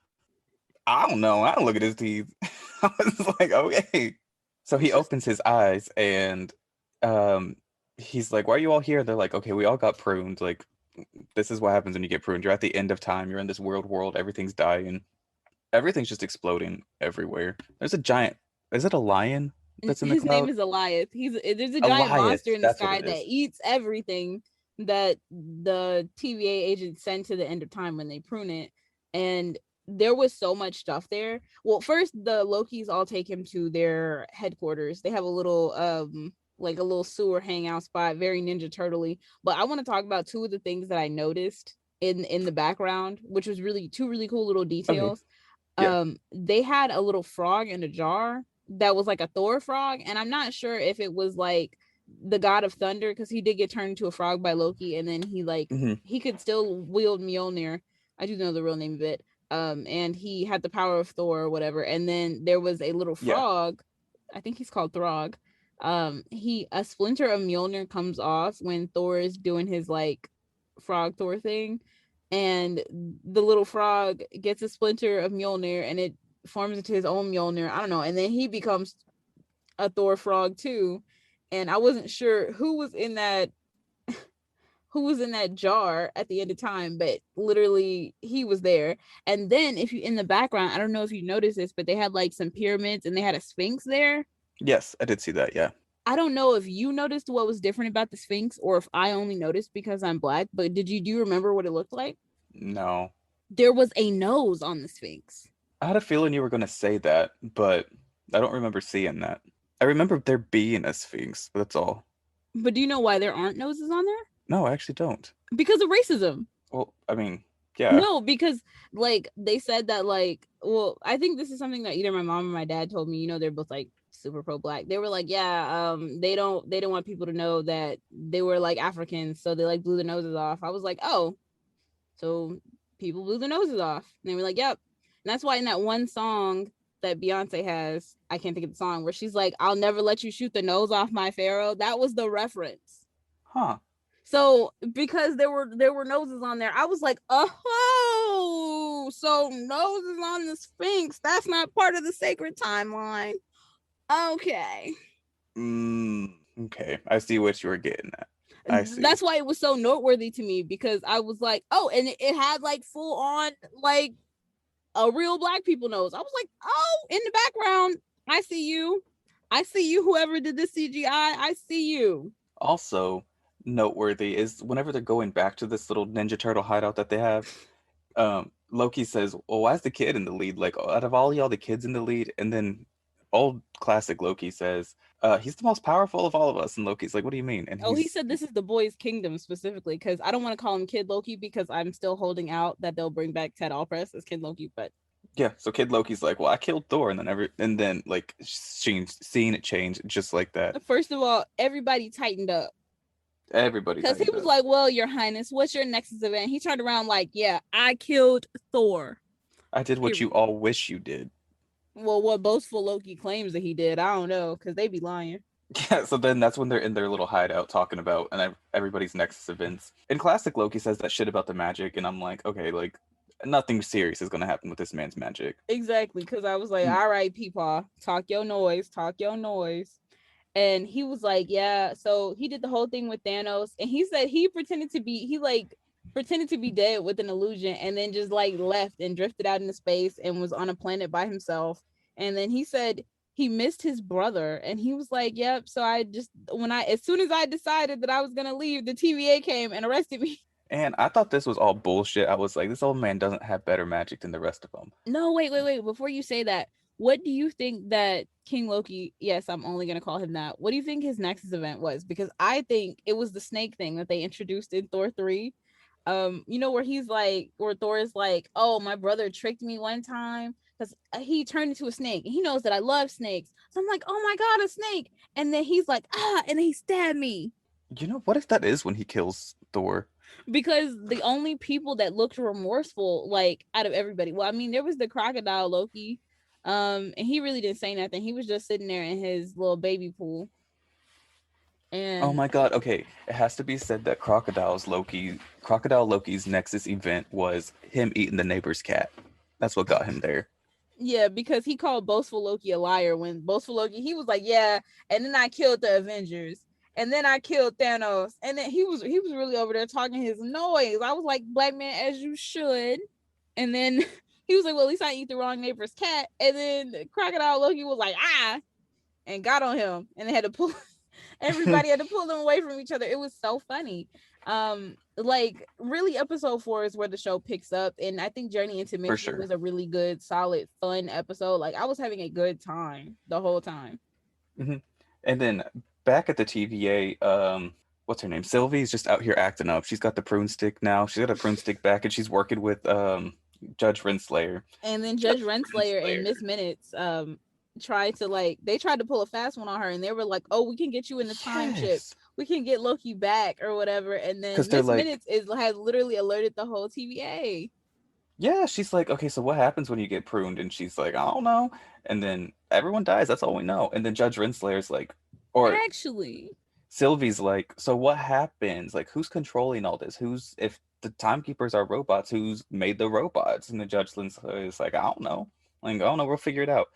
I don't know. I don't look at his teeth. I was like, okay. So he It's just opens his eyes and um he's like, "Why are you all here?" They're like, "Okay, we all got pruned. Like this is what happens when you get pruned. You're at the end of time. You're in this world. Everything's dying. Everything's just exploding everywhere. There's a giant. Is it a lion that's in the his name cloud? is Elias. There's a giant monster Elias. in the That's what sky it that is. eats everything that the TVA agents send to the end of time when they prune it. And there was so much stuff there. Well, first the Lokis all take him to their headquarters. They have a little like a little sewer hangout spot, very Ninja Turtley. But I want to talk about two of the things that I noticed in the background, which was really two really cool little Okay. details. Yeah. They had a little frog in a jar that was like a Thor frog, and I'm not sure if it was like the god of thunder because he did get turned into a frog by Loki, and then Hmm. he could still wield Mjolnir. I do know the real name of it. And he had the power of Thor or whatever. And then there was a little Yeah. frog. I think he's called Throg. He a splinter of Mjolnir comes off when Thor is doing his like frog Thor thing, and the little frog gets a splinter of Mjolnir and it forms into his own Mjolnir. I don't know. And then he becomes a Thor frog too. And I wasn't sure who was in that jar at the end of time, but literally he was there. And then if you in the background, I don't know if you noticed this, but they had like some pyramids and they had a sphinx there. Yes, I did see that. Yeah. I don't know if you noticed what was different about the sphinx or if I only noticed because I'm black, but do you remember what it looked like? No. There was a nose on the Sphinx. I had a feeling you were going to say that, but I don't remember seeing that. I remember there being a sphinx, but that's all. But do you know why there aren't noses on there? No, I actually don't. Because of racism. Well, I mean, yeah. No, because like they said that like, well, I think this is something that either my mom or my dad told me. You know, they're both like super pro black. They were like, yeah, they don't want people to know that they were like Africans, so they like blew their noses off. I was like, oh, so people blew their noses off. And they were like, yep. And that's why in that one song that Beyonce has, I can't think of the song, where she's like, I'll never let you shoot the nose off my pharaoh. That was the reference. Huh. So because there were noses on there, I was like, oh, so noses on the Sphinx. That's not part of the sacred timeline. Okay. Okay. I see what you were getting at. I see. That's why it was so noteworthy to me, because I was like, oh, and it had like full on like a real black people nose. I was like, oh, in the background, I see you. I see you, whoever did this CGI. I see you. Also noteworthy is whenever they're going back to this little Ninja Turtle hideout that they have, Loki says, well, why is the kid in the lead? Like, out of all y'all, the kid's in the lead. And then old classic Loki says, he's the most powerful of all of us. And Loki's like, what do you mean? And he said this is the boys' kingdom specifically, because I don't want to call him Kid Loki because I'm still holding out that they'll bring back Ted Allpress as Kid Loki. But yeah, so Kid Loki's like, well, I killed Thor, and then like seeing it change just like that. First of all, everybody tightened up. Everybody, because he was like, well, your highness, what's your Nexus event? He turned around like, yeah, I killed Thor. I did what you all wish you did. Well, what boastful Loki claims that he did, I don't know, because they be lying. Yeah, so then that's when they're in their little hideout talking about and everybody's Nexus events. And classic Loki says that shit about the magic, and I'm like, okay, like nothing serious is gonna happen with this man's magic. Exactly, because I was like, all right, Peepaw, talk your noise. And he was like, yeah. So he did the whole thing with Thanos, and he said he pretended to be dead with an illusion, and then just like left and drifted out into space and was on a planet by himself. And then he said he missed his brother, and he was like, yep. So as soon as I decided that I was gonna leave, the TVA came and arrested me. And I thought this was all bullshit. I was like, this old man doesn't have better magic than the rest of them. No, wait. Before you say that, what do you think that King Loki, yes, I'm only going to call him that. What do you think his Nexus event was? Because I think it was the snake thing that they introduced in Thor 3. You know, where Thor is like, oh, my brother tricked me one time because he turned into a snake. And he knows that I love snakes. So I'm like, oh my God, a snake. And then he's like, and then he stabbed me. You know, what if that is when he kills Thor? Because the only people that looked remorseful, like out of everybody, well, I mean, there was the crocodile Loki, and he really didn't say nothing. He was just sitting there in his little baby pool. And oh my God, okay, it has to be said that Crocodile Loki's Nexus event was him eating the neighbor's cat. That's what got him there. Yeah, because he called boastful Loki a liar when boastful Loki, he was like, yeah, and then I killed the Avengers. And then I killed Thanos. And then he was really over there talking his noise. I was like, black man, as you should. And then he was like, well, at least I eat the wrong neighbor's cat. And then Crocodile Loki was like, and got on him. And they had to pull, everybody had to pull them away from each other. It was so funny. Like really episode 4 is where the show picks up. And I think Journey into Mystery was a really good, solid, fun episode. Like I was having a good time the whole time. Mm-hmm. And then back at the TVA, what's her name? Sylvie's just out here acting up. She's got the prune stick now. She's got a prune stick back, and she's working with Judge Renslayer. And then Judge Renslayer and Miss Minutes tried to pull a fast one on her, and they were like, oh, we can get you in the time ship. We can get Loki back or whatever. And then Miss Minutes has literally alerted the whole TVA. Yeah, she's like, okay, so what happens when you get pruned? And she's like, I don't know. And then everyone dies. That's all we know. And then Judge Renslayer's like, or actually, Sylvie's like, so what happens? Like, who's controlling all this? If the timekeepers are robots, who's made the robots? And the Judge Renslayer is like, I don't know. Like, I don't know. We'll figure it out.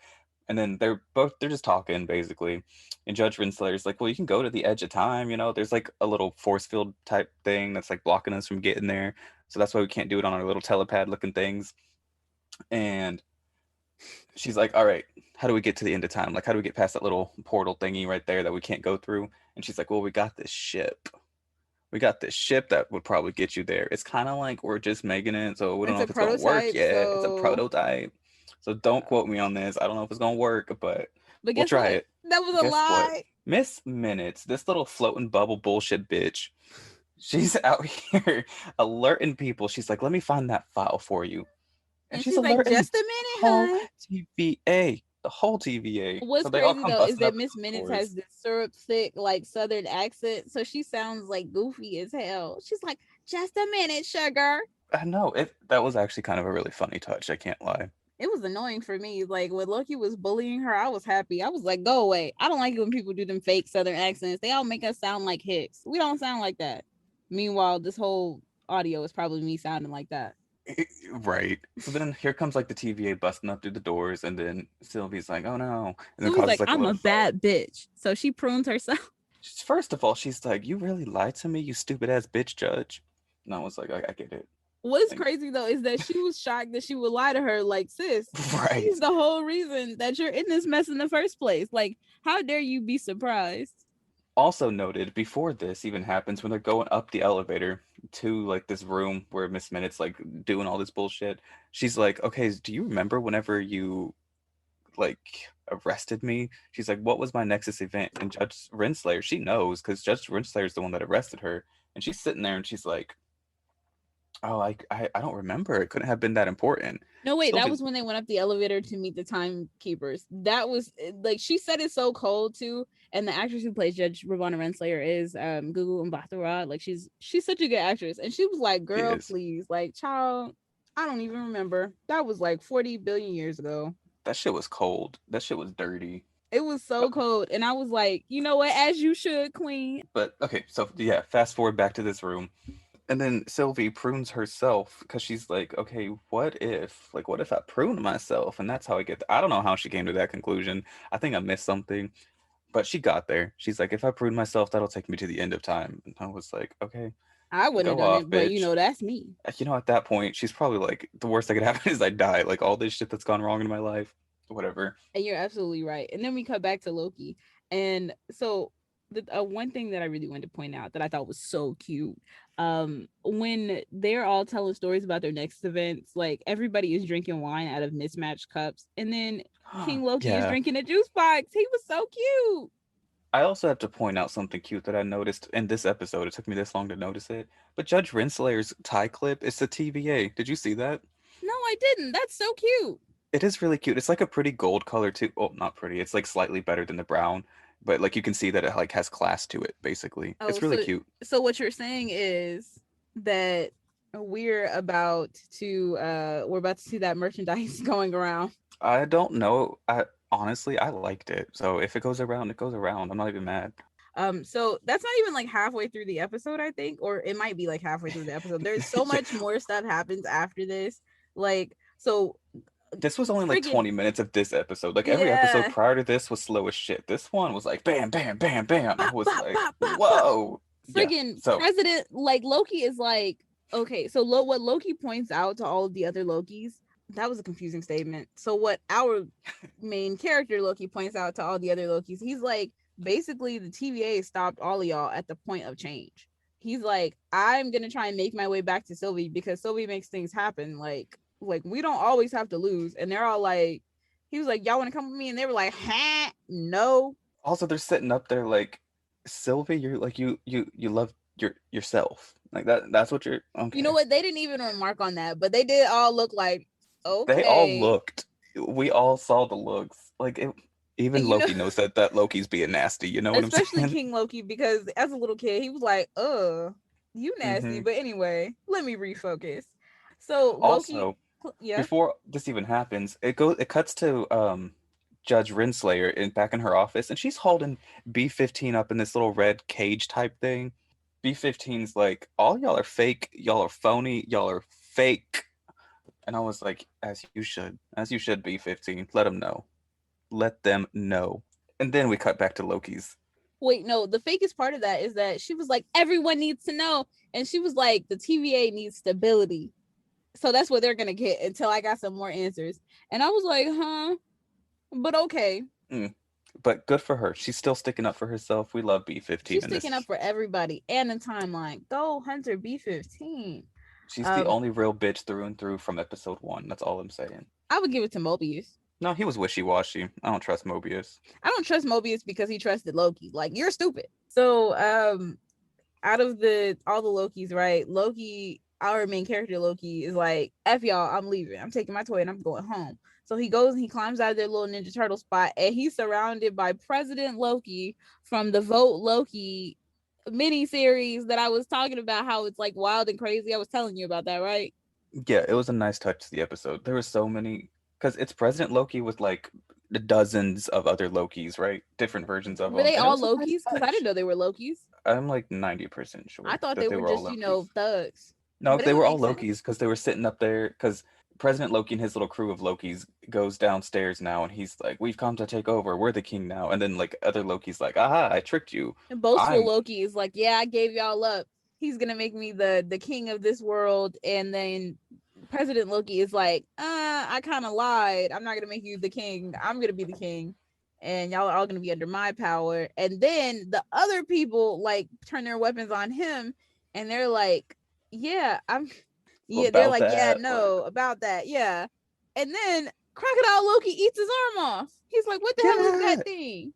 And then they're just talking basically. And Judge Renslayer's like, well, you can go to the edge of time. You know, there's like a little force field type thing that's like blocking us from getting there. So that's why we can't do it on our little telepad looking things. And she's like, all right, how do we get to the end of time? Like, how do we get past that little portal thingy right there that we can't go through? And she's like, well, we got this ship. We got this ship that would probably get you there. It's kind of like we're just making it, so we don't It's know a if it's gonna work prototype, yet. It's a so prototype, so don't quote me on this. I don't know if it's gonna work, but but we'll guess try what? it. That was a Guess what? lie. Miss Minutes, this little floating bubble bullshit bitch. She's out here alerting people. She's like, "Let me find that file for you," and And she's she's like, alerting just the a minute, whole hun. the whole TVA. So What's they all crazy come though is busting that up in Miss the Minutes doors. has this syrup thick, like southern accent, so she sounds like goofy as hell. She's like, just a minute, sugar. I know that was actually kind of a really funny touch. I can't lie. It was annoying for me. Like when Loki was bullying her, I was happy. I was like, go away. I don't like it when people do them fake southern accents. They all make us sound like Hicks. We don't sound like that. Meanwhile, this whole audio is probably me sounding like that. Right. So then here comes like the TVA busting up through the doors, and then Sylvie's like, "Oh no!" And then Sylvie's causes like, like a I'm little a fight. bad bitch. So she prunes herself. First of all, she's like, "You really lied to me, you stupid ass bitch, judge." And I was like, "I get it." What's Like, crazy though is that she was shocked that she would lie to her. Like, sis, right. she's the whole reason that you're in this mess in the first place. Like, how dare you be surprised? Also noted before this even happens, when they're going up the elevator to like this room where Miss Minutes like doing all this bullshit, she's like, "Okay, do you remember whenever you like arrested me?" She's like, "What was my Nexus event?" And Judge Renslayer, she knows because Judge Renslayer is the one that arrested her, and she's sitting there and she's like, "Oh, I don't remember. It couldn't have been that important." No, wait, that Sylvie's was when they went up the elevator to meet the timekeepers. That was like she said it so cold too. And the actress who plays Judge Ravonna Renslayer is Gugu Mbatha-Raw. Like she's such a good actress. And she was like, she girl, is. please, like, child, I don't even remember. That was like 40 billion years ago. That shit was cold. That shit was dirty. It was so cold. And I was like, you know what, as you should, queen. But okay, so yeah, fast forward back to this room. And then Sylvie prunes herself because she's like, okay, what if I prune myself? And that's how I get I don't know how she came to that conclusion. I think I missed something, but she got there. She's like, if I prune myself, that'll take me to the end of time. And I was like, okay, I wouldn't have go done off, it, but you bitch. know, that's me. You know, at that point, she's probably like, the worst that could happen is I die. Like all this shit that's gone wrong in my life, whatever. And you're absolutely right. And then we cut back to Loki. And so the one thing that I really wanted to point out that I thought was so cute, when they're all telling stories about their next events, like everybody is drinking wine out of mismatched cups, and then King Loki is Yeah. drinking a juice box. He was so cute. I also have to point out something cute that I noticed in this episode. It took me this long to notice it. But Judge Renslayer's tie clip is the TVA. Did you see that? No, I didn't. That's so cute. It is really cute. It's like a pretty gold color too. Oh, not pretty. It's like slightly better than the brown, but like you can see that it like has class to it basically. Oh, It's really so cute. so what you're saying is that we're about to see that merchandise going around. I don't know. I honestly I liked it. So if it goes around, it goes around. I'm not even mad. So that's not even like halfway through the episode, I think, or it might be like halfway through the episode. There's so Yeah. much more stuff happens after this. Like, so This was only like friggin' 20 minutes of this episode. Like every episode yeah. prior to this was slow as shit. This one was like bam, bam, bam, bam. I Bop, was bop, like, bop, bop, bop. whoa. Yeah. Friggin' So president, like Loki is like, okay, so what Loki points out to all of the other Lokis, that was a confusing statement. So what our main character Loki points out to all the other Lokis, he's like, basically the TVA stopped all of y'all at the point of change. He's like, I'm gonna try and make my way back to Sylvie because Sylvie makes things happen. Like we don't always have to lose. And they're all like, he was like, y'all want to come with me? And they were like, huh, no. also they're sitting up there like Sylvie, you're like you love yourself. Like that's what you're You know okay. what? They didn't even remark on that, but they did all look like, They all okay. looked. We all saw the looks. Even You know, Loki knows that Loki's being nasty. You know what I'm especially saying? King Loki, because as a little kid, he was like, you nasty. Hmm. But anyway, let me refocus. So Loki, Also, yeah. before this even happens, it cuts to Judge Renslayer back in her office, and she's holding B-15 up in this little red cage type thing. B-15's like, all y'all are fake, y'all are phony, y'all are fake. And I was like, as you should, B-15. Let them know. Let them know. And then we cut back to Loki's. Wait, no, the fakest part of that is that she was like, everyone needs to know. And she was like, the TVA needs stability. So that's what they're gonna get until I got some more answers. And I was like, huh, but okay. Mm. But good for her. She's still sticking up for herself. We love B15 She's in sticking up this. for everybody and the timeline. Go Hunter B15. She's the Um, only real bitch through and through from episode 1. That's all I'm saying. I would give it to Mobius. No, he was wishy-washy. I don't trust Mobius. I don't trust Mobius because he trusted Loki. Like, you're stupid. So, out of all the Lokis, right? Loki, our main character Loki, is like, F y'all, I'm leaving. I'm taking my toy and I'm going home. So he goes and he climbs out of their little Ninja Turtle spot, and he's surrounded by President Loki from the Vote Loki miniseries that I was talking about, how it's like wild and crazy. I was telling you about that, right? Yeah, it was a nice touch to the episode. There were so many because it's President Loki with like the dozens of other Lokis, right? Different versions of Were them, they and it all was a nice Lokis? Because I didn't touch. know they were Lokis. I'm like 90% I sure thought they that they were were all just, Lokis. thugs. No, But it they would were all make sense. Lokis because they were sitting up there. Because President Loki and his little crew of Lokis goes downstairs now, and he's like, "We've come to take over. We're the king now." And then like other Loki's like, "Aha! I tricked you. And boastful I'm Loki is like, yeah, I gave y'all up. He's gonna make me the king of this world. And then President Loki is like, I kind of lied. I'm not gonna make you the king. I'm gonna be the king, and y'all are all gonna be under my power. And then the other people like turn their weapons on him, and they're like, yeah, I'm, yeah. They're about like, yeah, that." Like, no, about that, yeah. And then Crocodile Loki eats his arm off. He's like, what the hell is yeah, that thing? he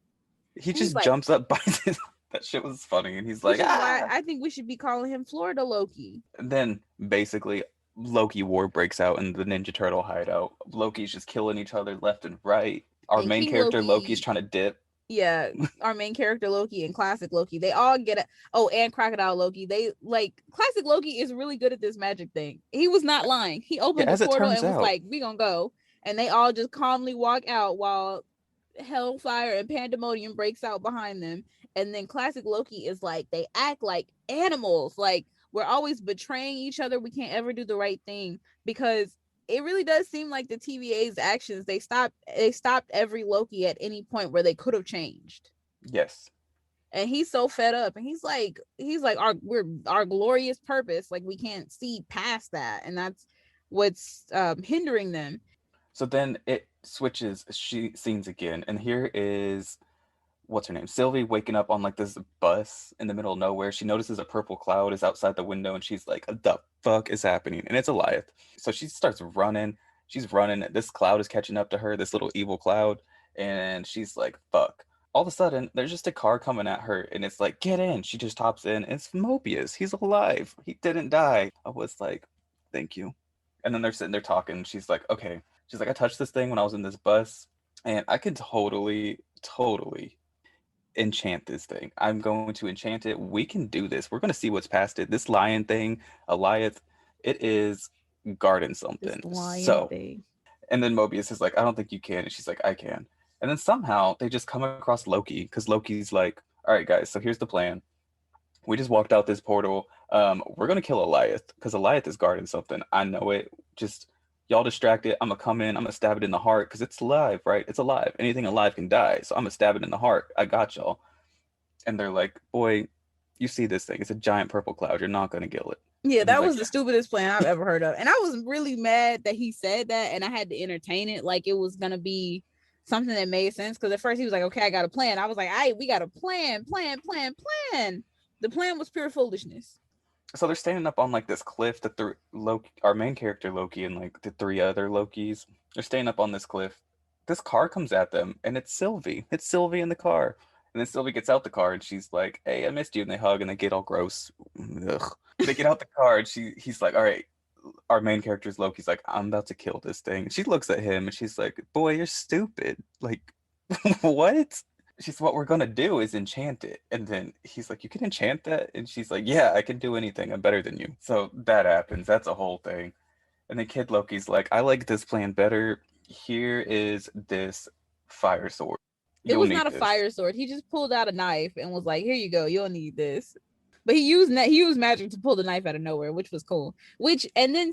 And he's just like, jumps up, bites it. That shit was funny, and he's which like, is why "Ah!" I think we should be calling him Florida Loki. And then basically Loki war breaks out in the Ninja Turtle hideout. Loki's just killing each other left and right. Our And main King character Loki's Loki, trying to dip. yeah, our main character Loki and classic Loki, they all get it. Oh, and Crocodile Loki, they like classic Loki is really good at this magic thing. He was not lying. He Yeah, opened the as it portal turns and was out. like, "We gonna go," and they all just calmly walk out while hellfire and pandemonium breaks out behind them. And then classic Loki is like, they act like animals. Like, we're always betraying each other. We can't ever do the right thing, because it really does seem like the TVA's actions, they stopped every Loki at any point where they could have changed. Yes. And he's so fed up, and he's like our glorious purpose, like we can't see past that, and that's what's hindering them. So then it switches scenes again, and here is what's her name? Sylvie waking up on like this bus in the middle of nowhere. She notices a purple cloud is outside the window, and she's like, "The fuck is happening?" And it's Eliath. So she starts running. She's running. This cloud is catching up to her, this little evil cloud, and she's like, "Fuck." All of a sudden, there's just a car coming at her, and it's like, "Get in." She just hops in. It's Mobius. He's alive. He didn't die. I was like, "Thank you." And then they're sitting there talking. She's like, "Okay." She's like, "I touched this thing when I was in this bus, and I could totally enchant this thing. I'm going to enchant it. We can do this. We're going to see what's past it. This lion thing, Eliath, it is guarding This something." lion So, thing. and then Mobius is like, "I don't think you can." And she's like, "I can." And then somehow they just come across Loki, because Loki's like, "All right, guys, so here's the plan. We just walked out this portal. We're going to kill Eliath, because Eliath is guarding something. I know it. Just y'all distract it. I'm going to come in. I'm going to stab it in the heart, because it's alive, right? It's alive. Anything alive can die. So I'm going to stab it in the heart. I got y'all." And they're like, "Boy, you see this thing. It's a giant purple cloud. You're not going to kill it." Yeah, And he's that like, was the "Yeah." stupidest plan I've ever heard of. And I was really mad that he said that, and I had to entertain it like it was going to be something that made sense. Because at first he was like, okay, I got a plan. I was like, all right, we got a plan. The plan was pure foolishness. So they're standing up on like this cliff. Loki, our main character Loki, and like the three other Lokis, they're standing up on this cliff. This car comes at them, and it's Sylvie. It's Sylvie in the car. And then Sylvie gets out the car, and she's like, "Hey, I missed you." And they hug, and they get all gross. Ugh. They get out the car, and he's like, "All right." Our main character is Loki's like, "I'm about to kill this thing." And she looks at him, and she's like, "Boy, you're stupid. Like, what?" She's, "What we're gonna do is enchant it." And then he's like, "You can enchant that?" And she's like, "Yeah, I can do anything. I'm better than you." So that happens. That's a whole thing. And then Kid Loki's like, "I like this plan better. Here is this fire sword. It You'll was need not a this." fire sword. He just pulled out a knife and was like, here you go. You'll need this. But he used magic to pull the knife out of nowhere, which was cool. Which, and then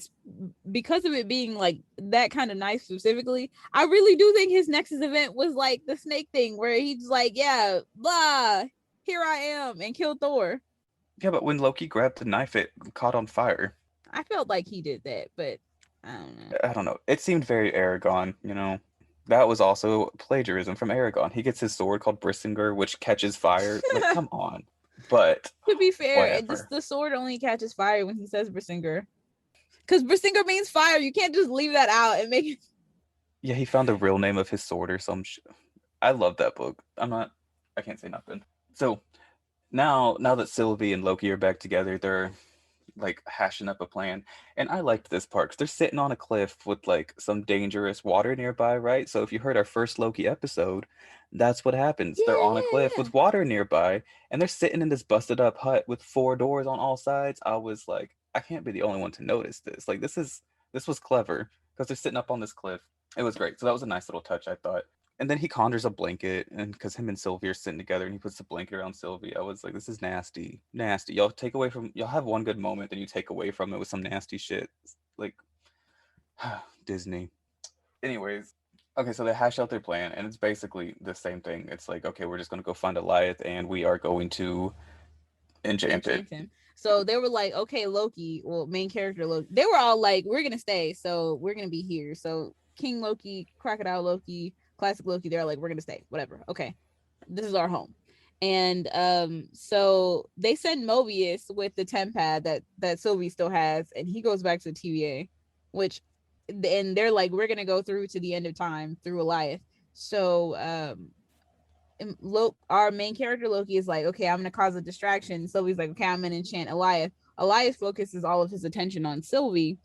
because of it being like that kind of knife specifically, I really do think his Nexus event was like the snake thing, where he's like, yeah, blah, here I am, and killed Thor. Yeah, but when Loki grabbed the knife, it caught on fire. I felt like he did that, but I don't know. I don't know. It seemed very Aragon, you know? That was also plagiarism from Aragon. He gets his sword called Brissinger, which catches fire. Like, come on. But To be fair, whatever. the sword only catches fire when he says Brissinger. Because Brissinger means fire. You can't just leave that out and make it. Yeah, he found the real name of his sword or I love that book. I can't say nothing. So now that Sylvie and Loki are back together, they're like hashing up a plan. And I liked this part because they're sitting on a cliff with like some dangerous water nearby, right? So if you heard our first Loki episode, that's what happens. They're on a cliff Yeah. with water nearby and they're sitting in this busted up hut with four doors on all sides. I was like, I can't be the only one to notice this. Like this was clever because they're sitting up on this cliff. It was great. So that was a nice little touch, I thought. And then he conjures a blanket, and because him and Sylvie are sitting together, and he puts the blanket around Sylvie, I was like, "This is nasty, nasty." Y'all have one good moment, then you take away from it with some nasty shit. Like Disney. Anyways, okay, so they hash out their plan, and it's basically the same thing. It's like, okay, we're just gonna go find Goliath, and we are going to enchant it. Enchant him. So they were like, okay, Loki, well, main character Loki, they were all like, we're gonna stay, so we're gonna be here. So King Loki, Crocodile Loki, Classic Loki, they're like, we're gonna stay, whatever. Okay, this is our home. And so they send Mobius with the tempad that Sylvie still has, and he goes back to the TVA, which and they're like, we're gonna go through to the end of time through Goliath. So our main character Loki is like, okay, I'm gonna cause a distraction. Sylvie's like, okay, I'm gonna enchant Elias. Elias focuses all of his attention on Sylvie.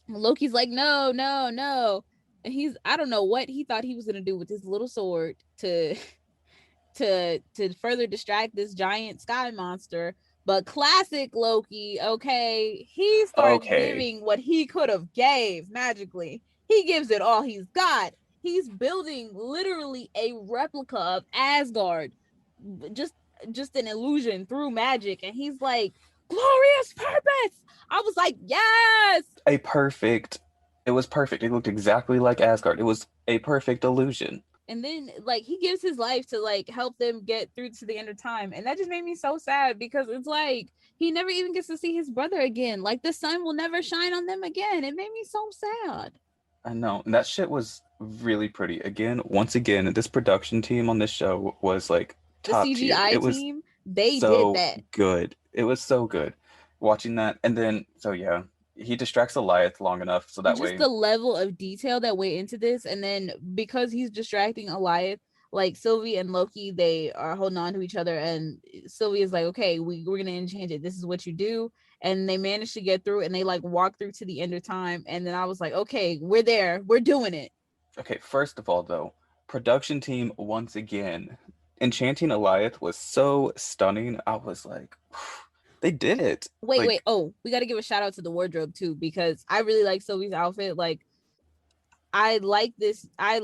Loki's like, no, no, no. And I don't know what he thought he was gonna do with his little sword to further distract this giant sky monster. But classic Loki, okay, he starts Okay, giving what he could have gave magically. He gives it all he's got. He's building literally a replica of Asgard, just just an illusion through magic, and he's like, glorious purpose. I was like, yes. a perfect. It was perfect. It looked exactly like Asgard. It was a perfect illusion. And then like he gives his life to like help them get through to the end of time, and that just made me so sad because it's like he never even gets to see his brother again. Like the sun will never shine on them again. It made me so sad. I know. And that shit was really pretty. Again, once again, this production team on this show was like The top tier. CGI It was team, they did so that. good. It was so good watching that. And then, so yeah, he distracts Elias long enough so that Just way. the level of detail that went into this, and then because he's distracting Elias, like Sylvie and Loki, they are holding on to each other, and Sylvie is like, okay, we're gonna enchant it, this is what you do. And they managed to get through, and they like walk through to the end of time, and then I was like, okay, we're there, we're doing it. Okay, first of all, though, production team once again, enchanting Elias was so stunning. I was like, they did it. Wait, Like, oh, we got to give a shout out to the wardrobe too, because I really like Sylvie's outfit. Like I like this. I've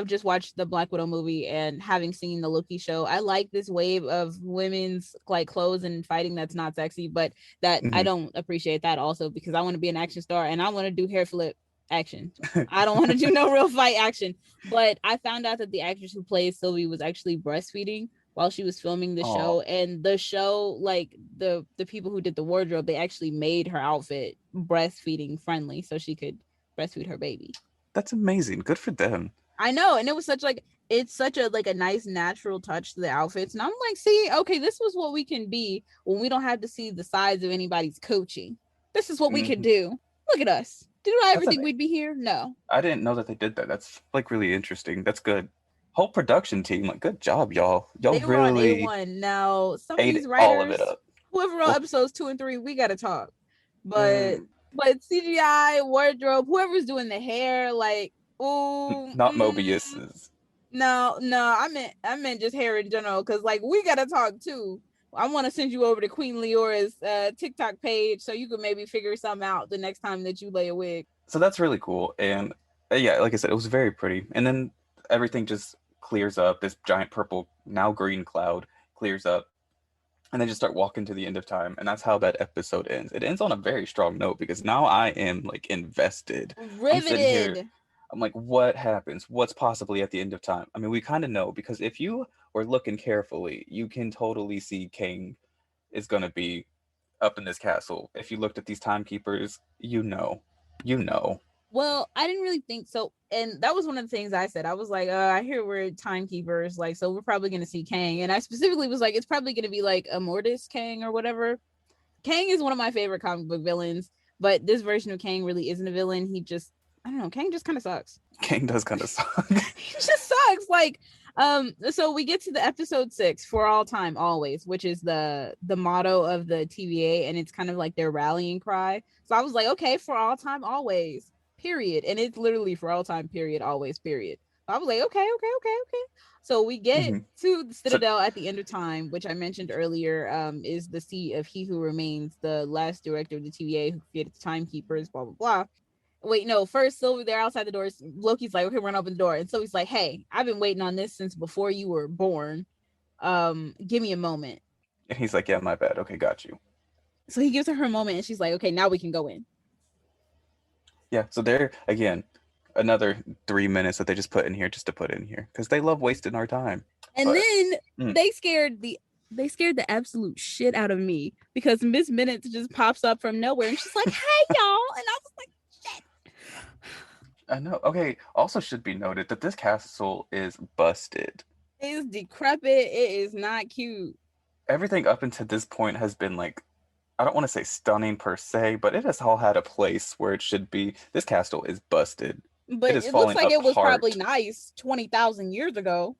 just watched the Black Widow movie, and having seen the Loki show, I like this wave of women's like clothes and fighting that's not sexy, but that I mhm. don't appreciate that also because I want to be an action star and I want to do hair flip action. I don't want to do no real fight action. But I found out that the actress who plays Sylvie was actually breastfeeding while she was filming the Oh, show, and the show, like the people who did the wardrobe, they actually made her outfit breastfeeding friendly so she could breastfeed her baby. that's amazing. Good for them. I know, and it was such like it's such a like a nice natural touch to the outfits, and I'm like, see, okay, this was what we can be when we don't have to see the sides of anybody's coochie. This is what we could Mhm. do. Look at us. Did I ever That's think an we'd be here? No. I didn't know that they did that. That's like really interesting. That's good. Whole production team, like good job, y'all. Y'all They were on really A1. Now, some of ate these all of it writers, up. whoever wrote Well, episodes 2 and 3, we gotta talk. But mm, CGI, wardrobe, whoever's doing the hair, like, oh, not Mobius's. no, no, I meant just hair in general, because like we gotta talk too. I want to send you over to Queen Leora's TikTok page so you can maybe figure something out the next time that you lay a wig. So that's really cool. And yeah, like I said, it was very pretty. And then everything just clears up. This giant purple, now green cloud clears up. And they just start walking to the end of time. And that's how that episode ends. It ends on a very strong note because now I am like invested. I'm sitting here. Riveted. I'm like, what happens? What's possibly at the end of time? I mean, we kind of know because if you were looking carefully, you can totally see King is going to be up in this castle. If you looked at these timekeepers, you know, you know. Well, I didn't really think so. And that was one of the things I said. I was like, I hear we're timekeepers, like, so we're probably gonna see Kang. And I specifically was like, it's probably gonna be like a Mortis Kang or whatever. Kang is one of my favorite comic book villains, but this version of Kang really isn't a villain. He just, I don't know, Kang just kind of sucks. Kang does kind of suck. He just sucks. Like, so we get to the episode 6, for all time always, which is the motto of the TVA, and it's kind of like their rallying cry. So I was like, okay, for all time always, period. And it's literally for all time, period, always, period. So I was like, okay. So we get to the So Citadel at the end of time, which I mentioned earlier, is the seat of He Who Remains, the last director of the TVA who created the Timekeepers, blah, blah, blah. Wait, no, first Sylvie, they're outside the doors. Loki's like, okay, run open the door. And Sylvie's like, hey, I've been waiting on this since before you were born. Give me a moment. and he's like, yeah, my bad. Okay, got you. So he gives her a moment and she's like, okay, now we can go in. Yeah, so there again, another 3 minutes that they just put in here just to put in here because they love wasting our time. And But then they scared the absolute shit out of me because Miss Minutes just pops up from nowhere and she's like, hey y'all. And I was like, I know. Okay, also should be noted that this castle is busted. it is decrepit. It is not cute. Everything up until this point has been like, I don't want to say stunning per se, but it has all had a place where it should be. This castle is busted. But is it looks falling like it was apart. probably nice 20,000 years ago.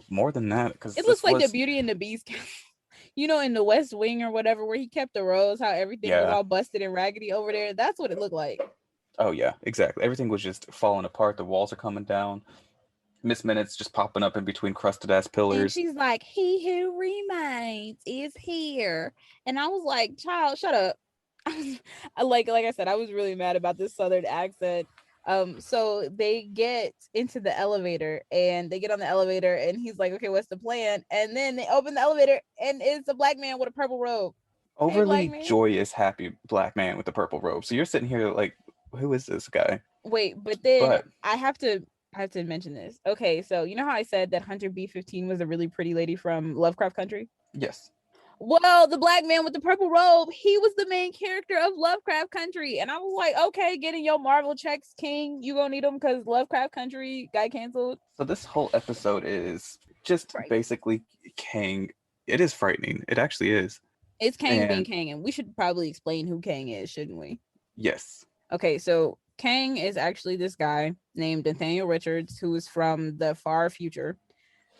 More than that, because It looks like the Beauty and the Beast, you know, in the West Wing or whatever, where he kept the rose, how everything was all busted and raggedy over there. That's what it looked like. Oh yeah, exactly. Everything was just falling apart. The walls are coming down. Miss Minutes just popping up in between crusted ass pillars. And she's like, he who remains is here. And I was like, child, shut up. like I said, I was really mad about this Southern accent. So they get into the elevator and they get on the elevator and he's like, okay, what's the plan? And then they open the elevator and it's a black man with a purple robe. Overly joyous, happy black man with the purple robe. So you're sitting here like, who is this guy? Wait, but then I have to mention this. Okay, so you know how I said that Hunter B-15 was a really pretty lady from Lovecraft Country? Yes. Well, the black man with the purple robe, he was the main character of Lovecraft Country. And I was like, okay, getting your Marvel checks, King. You gonna need them because Lovecraft Country got canceled. So this whole episode is just basically Kang. It is frightening. It actually is. It's Kang being Kang. And we should probably explain who Kang is, shouldn't we? Yes. Okay, so Kang is actually this guy named Nathaniel Richards, who is from the far future.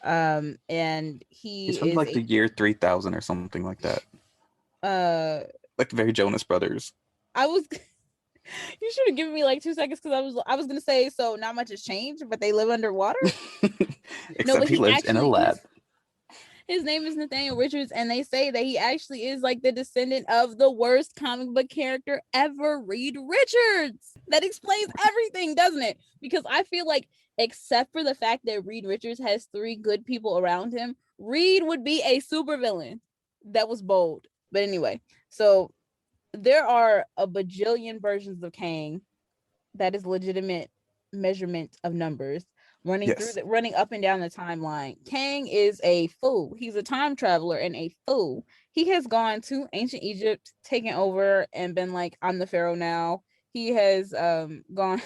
And he's from like the year 3000 or something like that. Like the very Jonas Brothers. You should have given me like 2 seconds because I was gonna say, so not much has changed, but they live underwater. Except he lives in a lab. His name is Nathaniel Richards, and they say that he actually is like the descendant of the worst comic book character ever, Reed Richards. That explains everything, doesn't it? Because I feel like, except for the fact that Reed Richards has 3 good people around him, Reed would be a supervillain. That was bold. But anyway, so there are a bajillion versions of Kang. That is legitimate measurement of numbers. Running up and down the timeline. Kang is a fool. He's a time traveler and a fool. He has gone to ancient Egypt, taken over, and been like, I'm the pharaoh now. He has gone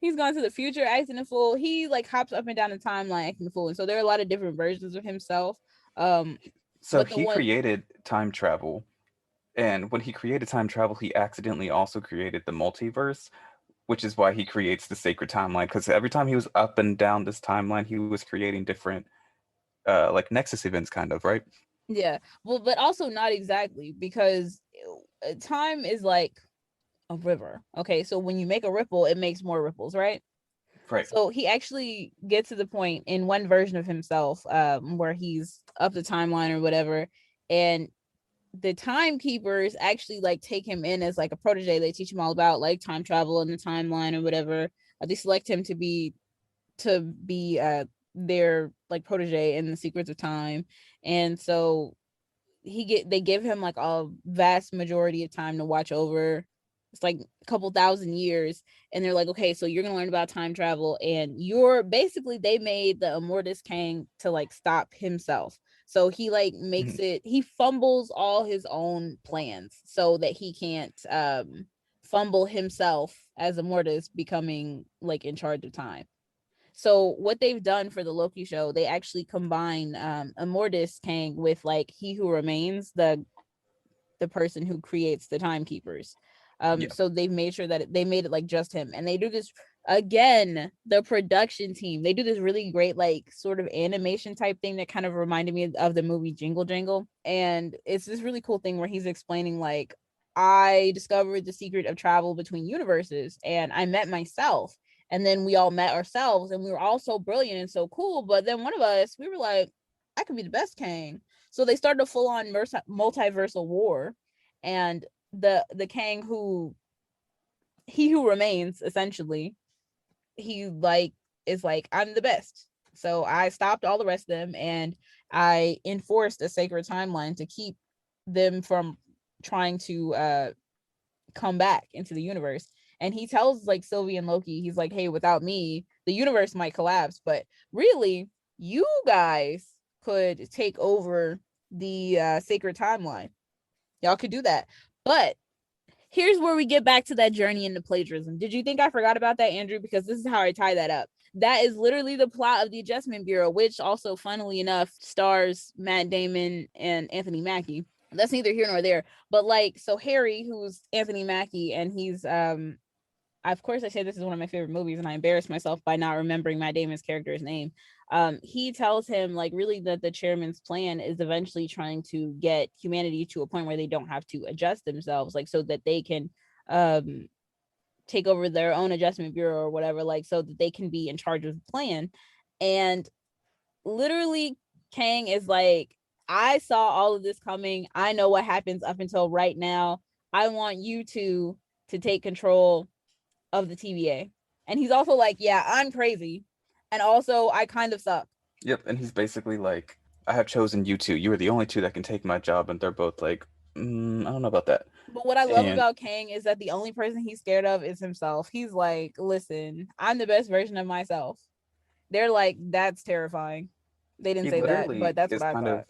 he's gone to the future acting a fool. He like hops up and down the timeline acting a fool. And so there are a lot of different versions of himself. So he created time travel. And when he created time travel, he accidentally also created the multiverse, which is why he creates the sacred timeline. Because every time he was up and down this timeline, he was creating different like Nexus events, kind of, right? Yeah. Well, but also not exactly, because time is like a river. Okay, so when you make a ripple, it makes more ripples, right? Right. So he actually gets to the point in one version of himself where he's up the timeline or whatever, and the timekeepers actually like take him in as like a protege. They teach him all about like time travel and the timeline or whatever. They select him to be their like protege in the secrets of time. And so they give him like a vast majority of time to watch over. It's like a couple thousand years, and they're like, okay, so you're gonna learn about time travel, and you're basically, they made the Immortus Kang to like stop himself. So he like makes it, he fumbles all his own plans so that he can't fumble himself as Immortus becoming like in charge of time. So what they've done for the Loki show, they actually combine Immortus Kang with like He Who Remains, the person who creates the timekeepers. Yeah. So they've made sure that they made it like just him, and they do this again. The production team, they do this really great like sort of animation type thing that kind of reminded me of the movie Jingle Jangle, and it's this really cool thing where he's explaining like, I discovered the secret of travel between universes, and I met myself, and then we all met ourselves, and we were all so brilliant and so cool. But then one of us, we were like, I could be the best Kang. So they started a full-on multiversal war, and the Kang who He Who Remains, essentially, he like is like, I'm the best. So I stopped all the rest of them, and I enforced a sacred timeline to keep them from trying to come back into the universe. And he tells like Sylvie and Loki, he's like, hey, without me, the universe might collapse, but really, you guys could take over the sacred timeline. Y'all could do that. But here's where we get back to that journey into plagiarism. Did you think I forgot about that, Andrew? Because this is how I tie that up. That is literally the plot of the Adjustment Bureau, which also, funnily enough, stars Matt Damon and Anthony Mackie. That's neither here nor there. But like, so Harry, who's Anthony Mackie, and he's of course I say this is one of my favorite movies, and I embarrass myself by not remembering Matt Damon's character's name. He tells him like really that the chairman's plan is eventually trying to get humanity to a point where they don't have to adjust themselves, like so that they can take over their own adjustment bureau or whatever, like so that they can be in charge of the plan. And literally Kang is like, I saw all of this coming. I know what happens up until right now. I want you to take control of the TVA. And he's also like, yeah, I'm crazy. And also I kind of suck. Yep. And he's basically like, I have chosen you two. You are the only two that can take my job. And they're both like, I don't know about that. But what I love And about Kang is that the only person he's scared of is himself. He's like, listen, I'm the best version of myself. They're like, that's terrifying. They didn't he say that, but literally that's what is I kind of, thought.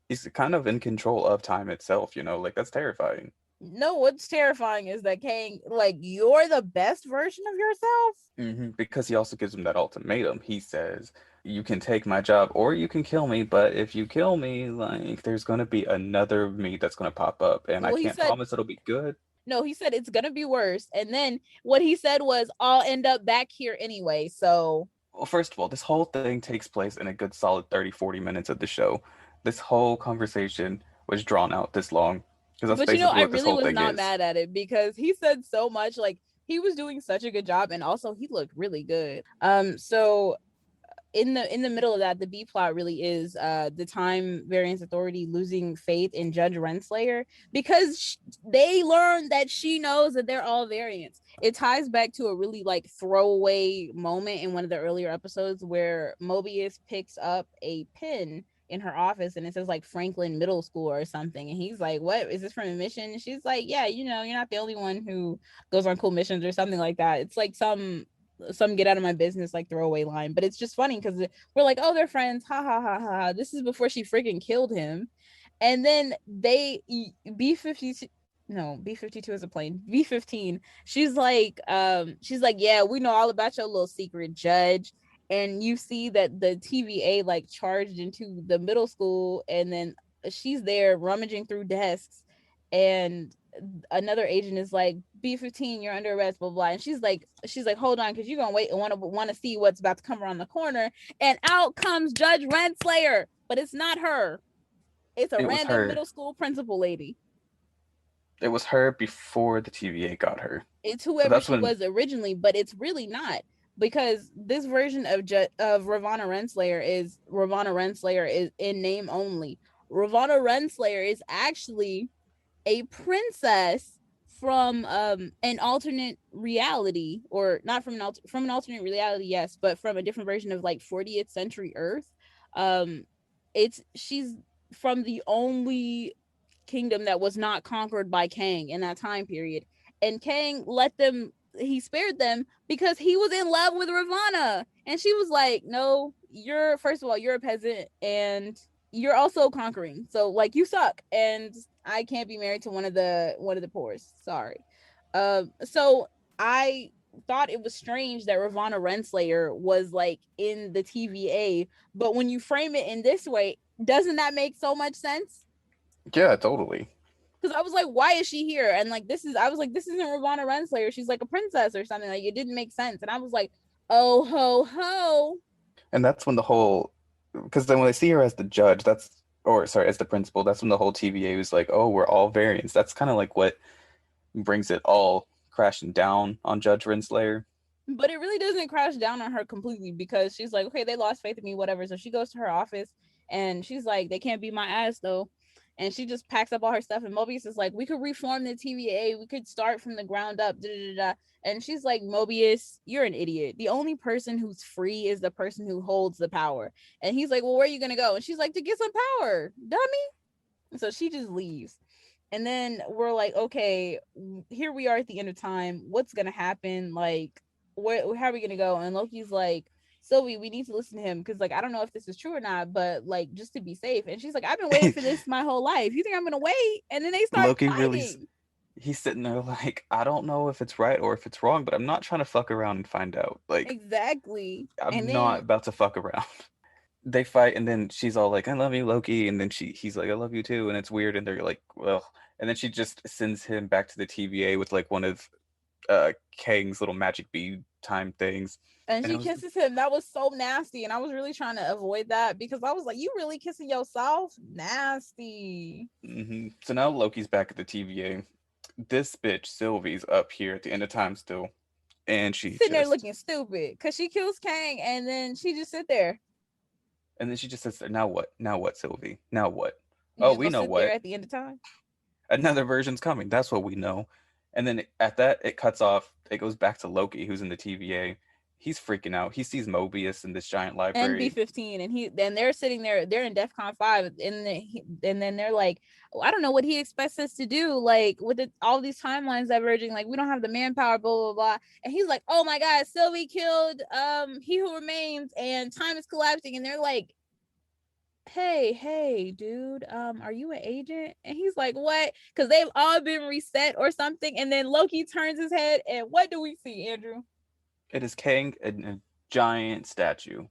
he's kind of in control of time itself, like that's terrifying. No, what's terrifying is that Kang, like, you're the best version of yourself. Because he also gives him that ultimatum. He says, you can take my job or you can kill me, but if you kill me, like, there's going to be another me that's going to pop up, and I Well, he can't said, promise it'll be good. no, he said it's gonna be worse. And then what he said was, I'll end up back here anyway. So, Well, first of all, this whole thing takes place in a good solid 30, 40 minutes of the show. This whole conversation was drawn out this long because that's but basically I what this really whole was thing not is. mad at it because he said so much. Like, he was doing such a good job, and also he looked really good. So in the middle of that, the B plot really is the Time Variance Authority losing faith in Judge Renslayer because they learned that she knows that they're all variants. It ties back to a really like throwaway moment in one of the earlier episodes where Mobius picks up a pin in her office and it says like Franklin Middle School or something, and he's like, what is this from a mission? And she's like, yeah, you're not the only one who goes on cool missions or something like that. It's like some get out of my business like throwaway line, but it's just funny because we're like, oh, they're friends, ha ha ha ha. This is before she freaking killed him. And then they B-52, no, B-52 is a plane, B-15, she's like, yeah, we know all about your little secret, Judge. And you see that the TVA like charged into the middle school, and then she's there rummaging through desks, and another agent is like, B-15, you're under arrest, blah blah. And she's like, hold on, because you're gonna wait and want to see what's about to come around the corner. And out comes Judge Renslayer, but it's not her. It's a It was random her. middle school principal lady. It was her before the TVA got her. It's So whoever that's she when was originally, but it's really not, because this version of Ravonna Renslayer is in name only. Ravonna Renslayer is actually a princess from an alternate reality, or not from from an alternate reality, yes, but from a different version of like 40th century Earth. She's from the only kingdom that was not conquered by Kang in that time period, and Kang he spared them because he was in love with Ravonna, and she was like, no, you're, first of all, you're a peasant, and you're also conquering, so like you suck, and I can't be married to one of the poorest. Sorry. So I thought it was strange that Ravonna Renslayer was like in the TVA, but when you frame it in this way, doesn't that make so much sense? Yeah, totally. Because I was like, why is she here? And like, I was like, this isn't Ravonna Renslayer. She's like a princess or something. Like, it didn't make sense. And I was like, oh ho ho. And that's when the whole, because then when they see her as the judge, or sorry, as the principal, that's when the whole TVA was like, oh, we're all variants. That's kind of like what brings it all crashing down on Judge Renslayer. But it really doesn't crash down on her completely because she's like, okay, they lost faith in me, whatever. So she goes to her office and she's like, they can't beat my ass though. And she just packs up all her stuff. And Mobius is like, we could reform the TVA. We could start from the ground up. Da, da, da. And she's like, Mobius, you're an idiot. The only person who's free is the person who holds the power. And he's like, well, where are you going to go? And she's like, to get some power, dummy. So she just leaves. And then we're like, okay, here we are at the end of time. What's going to happen? Like, how are we gonna go? And Loki's like, Sylvie, we need to listen to him because like I don't know if this is true or not, but like just to be safe. And she's like, I've been waiting for this my whole life. You think I'm gonna wait? And then they start Loki really, fighting. he's sitting there like, I don't know if it's right or if it's wrong, but I'm not trying to fuck around and find out. Like, Exactly. I'm And not then about to fuck around. They fight, and then she's all like, I love you, Loki. And then he's like, I love you too. And it's weird. And they're like, well, and then she just sends him back to the TVA with like one of Kang's little magic bead time things. and And it she was kisses him. That was so nasty. And I was really trying to avoid that because I was like, you really kissing yourself? Nasty. So now Loki's back at the TVA. This bitch Sylvie's up here at the end of time still, and she Sitting there just looking stupid because she kills Kang and then she just sit there. and then she just says, "Now what? Now what, Sylvie? Now what? You Oh, just we gonna know sit there what. at the end of time. Another version's coming. That's what we know." And then at that, it cuts off. It goes back to Loki, who's in the TVA. He's freaking out. He sees Mobius in this giant And library. B-15, and they're sitting there, they're in DEFCON 5, and then they're like, oh, I don't know what he expects us to do, like with all these timelines diverging, like we don't have the manpower, blah blah blah. And he's like, oh my god, Sylvie killed He Who Remains, and time is collapsing. And they're like, hey dude, are you an agent? And he's like, what? Because they've all been reset or something. And then Loki turns his head, and what do we see, Andrew? It is Kang and a giant statue.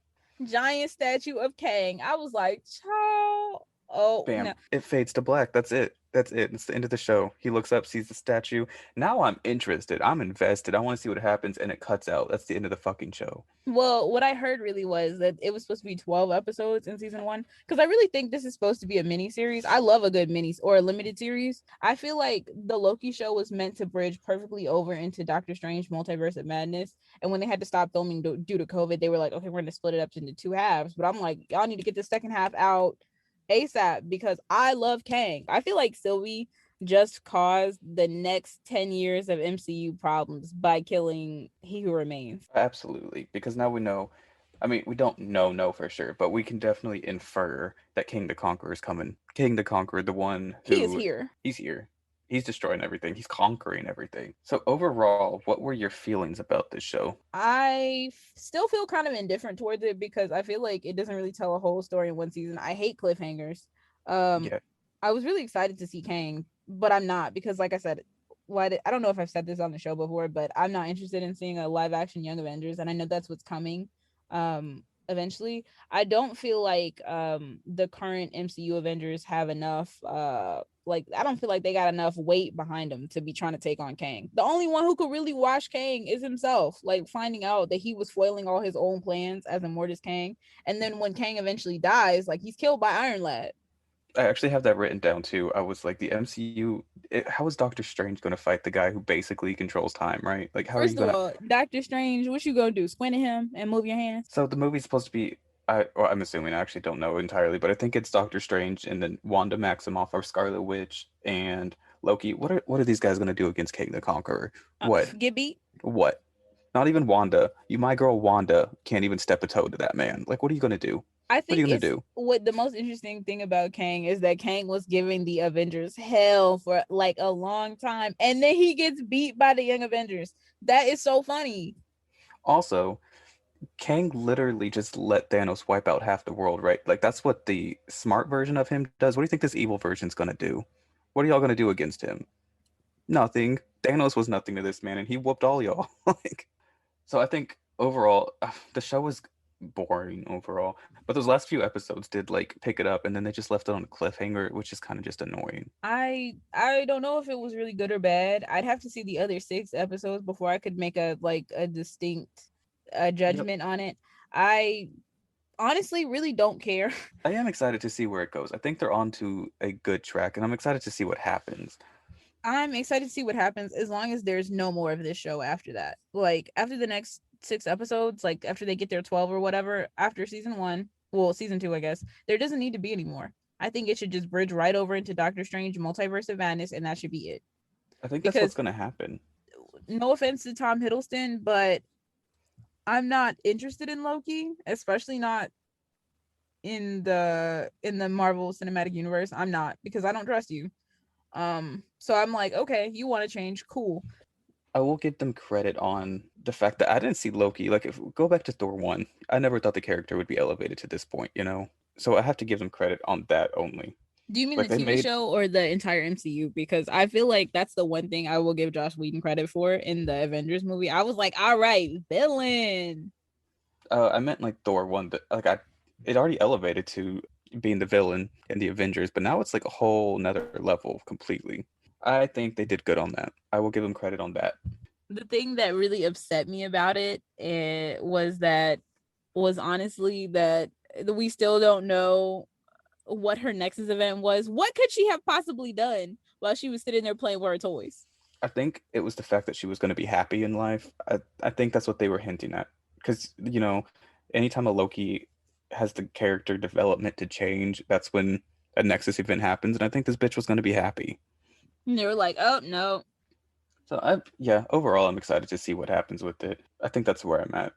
Giant statue of Kang. I was like, ciao. Oh no. Bam. It fades to black. That's it. That's it. It's the end of the show. He looks up, sees the statue. Now I'm interested. I'm invested. I want to see what happens, and it cuts out. That's the end of the fucking show. Well, what I heard really was that it was supposed to be 12 episodes in season one. Because I really think this is supposed to be a mini series. I love a good mini or a limited series. I feel like the Loki show was meant to bridge perfectly over into Doctor Strange Multiverse of Madness. And when they had to stop filming due to COVID, they were like, okay, we're going to split it up into two halves. But I'm like, y'all need to get the second half out ASAP because I love Kang. I feel like Sylvie just caused the next 10 years of MCU problems by killing He Who Remains. Absolutely. Because now we know. I mean, we don't know for sure, but we can definitely infer that King the Conqueror is coming. King the Conqueror, the one He is who here. he's here. He's destroying everything. He's conquering everything. So overall, what were your feelings about this show? I still feel kind of indifferent towards it because I feel like it doesn't really tell a whole story in one season. I hate cliffhangers. Um, Yeah, I was really excited to see Kang, but I'm not because, like I said, I don't know if I've said this on the show before, but I'm not interested in seeing a live action Young Avengers, and I know that's what's coming. Eventually, I don't feel like the current MCU Avengers have enough like I don't feel like they got enough weight behind them to be trying to take on Kang. The only one who could really wash Kang is himself, like finding out that he was foiling all his own plans as Immortus Kang. And then when Kang eventually dies, like he's killed by Iron Lad. I actually have that written down too. I was like, the MCU, how is Doctor Strange going to fight the guy who basically controls time, right? Like, how are you First of going to? all, Doctor Strange, what you gonna do? Squint at him and move your hands? So the movie's supposed to be, I'm assuming, I actually don't know entirely, but I think it's Doctor Strange and then Wanda Maximoff or Scarlet Witch and Loki. What are these guys going to do against King the Conqueror? What? Get beat. What? Not even Wanda. My girl Wanda can't even step a toe to that man. Like, what are you going to do? I What are you think going to it's do? what the most interesting thing about Kang is that Kang was giving the Avengers hell for like a long time, and then he gets beat by the Young Avengers. That is so funny. Also, Kang literally just let Thanos wipe out half the world, right? Like that's what the smart version of him does. What do you think this evil version's gonna do? What are y'all gonna do against him? Nothing. Thanos was nothing to this man, and he whooped all y'all. Like, so I think overall, the show was boring overall. But those last few episodes did like pick it up, and then they just left it on a cliffhanger, which is kind of just annoying. I don't know if it was really good or bad. I'd have to see the other 6 episodes before I could make a distinct Yep. judgment on it. I honestly really don't care. I am excited to see where it goes. I think they're on to a good track, and I'm excited to see what happens. I'm excited to see what happens as long as there's no more of this show after that. Like after the next 6 episodes, like after they get their 12 or whatever, after season 1, well, season 2, I guess, there doesn't need to be any more. I think it should just bridge right over into Doctor Strange Multiverse of Madness, and that should be it. I think that's what's Because going to happen. no offense to Tom Hiddleston, but I'm not interested in Loki, especially not in the Marvel Cinematic Universe. I'm not, because I don't trust you. So I'm like, okay, you want to change, cool. I will give them credit on the fact that I didn't see Loki. Like, if go back to Thor 1, I never thought the character would be elevated to this point, you know? So I have to give them credit on that only. Do you mean the Like, they TV made, show or the entire MCU? Because I feel like that's the one thing I will give Josh Whedon credit for in the Avengers movie. I was like, all right, villain. I meant like Thor 1, that, like, it already elevated to being the villain in the Avengers, but now it's like a whole nother level completely. I think they did good on that. I will give them credit on that. The thing that really upset me about it, was honestly that we still don't know what her Nexus event was. What could she have possibly done while she was sitting there playing with her toys? I think it was the fact that she was going to be happy in life. I think that's what they were hinting at. Because, anytime a Loki has the character development to change, that's when a Nexus event happens. And I think this bitch was going to be happy. And they were like, oh no. So, yeah, overall, I'm excited to see what happens with it. I think that's where I'm at.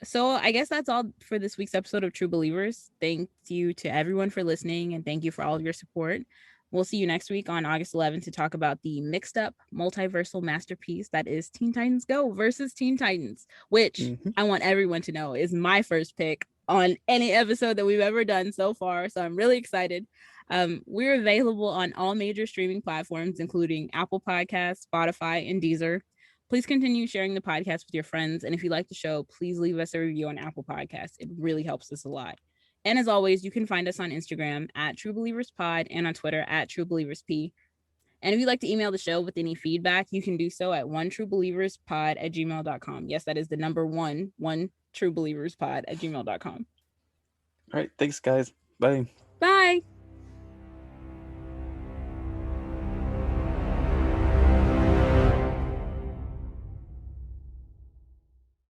So I guess that's all for this week's episode of True Believers. Thank you to everyone for listening, and thank you for all of your support. We'll see you next week on August 11th to talk about the mixed up multiversal masterpiece that is Teen Titans Go versus Teen Titans, which Hmm. I want everyone to know is my first pick on any episode that we've ever done so far. So I'm really excited. We're available on all major streaming platforms, including Apple Podcasts, Spotify, and Deezer. Please continue sharing the podcast with your friends. And if you like the show, please leave us a review on Apple Podcasts. It really helps us a lot. And as always, you can find us on Instagram at True Believers Pod and on Twitter at True Believers P. And if you'd like to email the show with any feedback, you can do so at onetruebelieverspod@gmail.com. Yes, that is the number one truebelieverspod@gmail.com. All right. Thanks, guys. Bye. Bye.